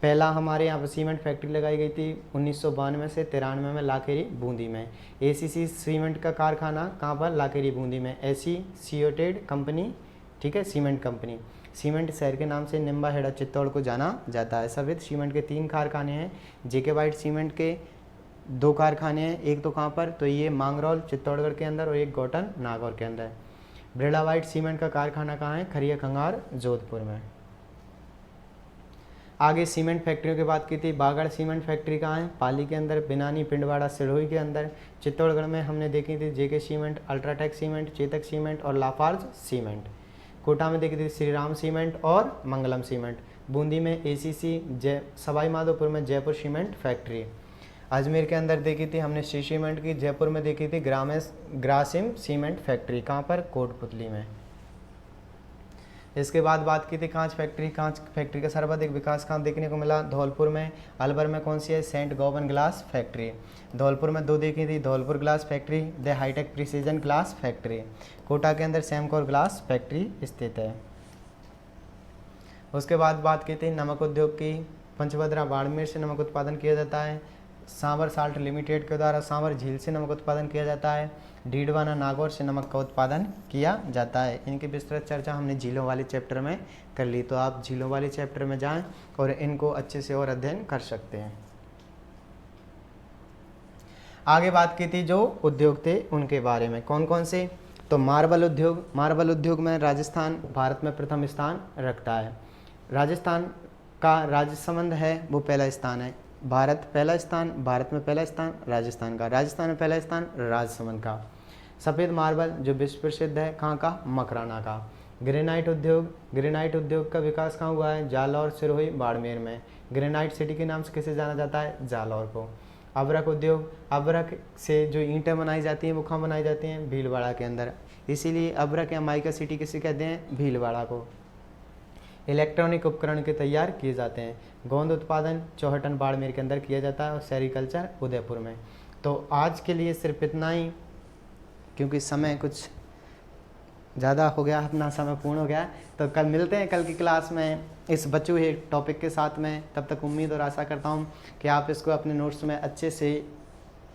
पहला हमारे यहाँ पर सीमेंट फैक्ट्री लगाई गई थी 1992 से 93 में लाखेरी बूंदी में। ACC सीमेंट का कारखाना कहाँ पर? लाखेरी बूंदी में। SC सियोटेड कंपनी, ठीक है, सीमेंट कंपनी। सीमेंट शहर के नाम से निम्बा हेड़ा चित्तौड़ को जाना जाता है। सफेद सीमेंट के 3 कारखाने हैं। JK वाइट सीमेंट के 2 कारखाने हैं। एक तो कहाँ पर? तो ये मांगरौल चित्तौड़गढ़ के अंदर और एक गौटन नागौर के अंदर। ब्रेडा वाइट सीमेंट का कारखाना कहाँ है? खरिया खंगार जोधपुर में। आगे सीमेंट फैक्ट्रियों की बात की थी, बागड़ सीमेंट फैक्ट्री कहाँ है? पाली के अंदर, बिनानी, पिंडवाड़ा, सिरोही के अंदर। चित्तौड़गढ़ में हमने देखी थी JK cement, UltraTech cement, Chetak cement और लाफार्ज सीमेंट। कोटा में देखी थी श्री राम सीमेंट और मंगलम सीमेंट। बूंदी में ACC, सवाई माधोपुर में जयपुर सीमेंट फैक्ट्री। अजमेर के अंदर देखी थी हमने श्री सीमेंट की। जयपुर में देखी थी ग्रासिम सीमेंट फैक्ट्री, कहाँ पर? कोटपुतली में। इसके बाद बात की थी कांच फैक्ट्री का सर्वाधिक विकास कहाँ देखने को मिला? धौलपुर में। अलवर में कौन सी है? Saint Gobain glass factory. Dholpur में 2 देखी थी, Dholpur glass factory, the hitech precision glass factory. Kota के अंदर सेमकोर ग्लास फैक्ट्री स्थित है। उसके बाद बात की थी नमक उद्योग की। पंचभद्रा बाड़मेर से नमक उत्पादन किया जाता है। सांवर साल्ट लिमिटेड के द्वारा सांवर झील से नमक उत्पादन किया जाता है। डीडवाना नागौर से नमक का उत्पादन किया जाता है। इनकी विस्तृत चर्चा हमने झीलों वाले चैप्टर में कर ली, तो आप झीलों वाले चैप्टर में जाएं और इनको अच्छे से और अध्ययन कर सकते हैं। आगे बात की थी जो उद्योग थे उनके बारे में, कौन कौन से? तो मार्बल उद्योग में राजस्थान भारत में प्रथम स्थान रखता है। राजस्थान का राज्य संबंध है वो पहला स्थान है। भारत में पहला स्थान राजस्थान का। राजस्थान में पहला स्थान राजसमंद का। सफ़ेद मार्बल जो विश्व प्रसिद्ध है, कहाँ का? मकराना का। ग्रेनाइट उद्योग का विकास कहाँ हुआ है? जालौर, सिरोही, बाड़मेर में। ग्रेनाइट सिटी के नाम से किसे जाना जाता है? जालौर को। अबरक उद्योग, अबरक से जो ईंटें बनाई जाती हैं वो कहाँ बनाई जाती हैं? भीलवाड़ा के अंदर। इसीलिए अबरक या माइका सिटी किसे कहते हैं? भीलवाड़ा को। इलेक्ट्रॉनिक उपकरण के तैयार किए जाते हैं। गोंद उत्पादन चौहटन बाड़मेर के अंदर किया जाता है और सेरिकल्चर उदयपुर में। तो आज के लिए सिर्फ इतना ही, क्योंकि समय कुछ ज़्यादा हो गया, अपना समय पूर्ण हो गया। तो कल मिलते हैं कल की क्लास में इस बचे हुए टॉपिक के साथ में। तब तक उम्मीद और आशा करता हूँ कि आप इसको अपने नोट्स में अच्छे से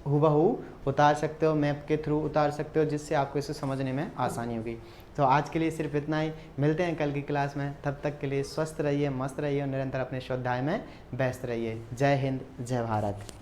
हूबहू उतार सकते हो, मैप के थ्रू उतार सकते हो, जिससे आपको इसे समझने में आसानी होगी। तो आज के लिए सिर्फ इतना ही, मिलते हैं कल की क्लास में। तब तक के लिए स्वस्थ रहिए, मस्त रहिए और निरंतर अपने स्वाध्याय में व्यस्त रहिए। जय हिंद, जय भारत।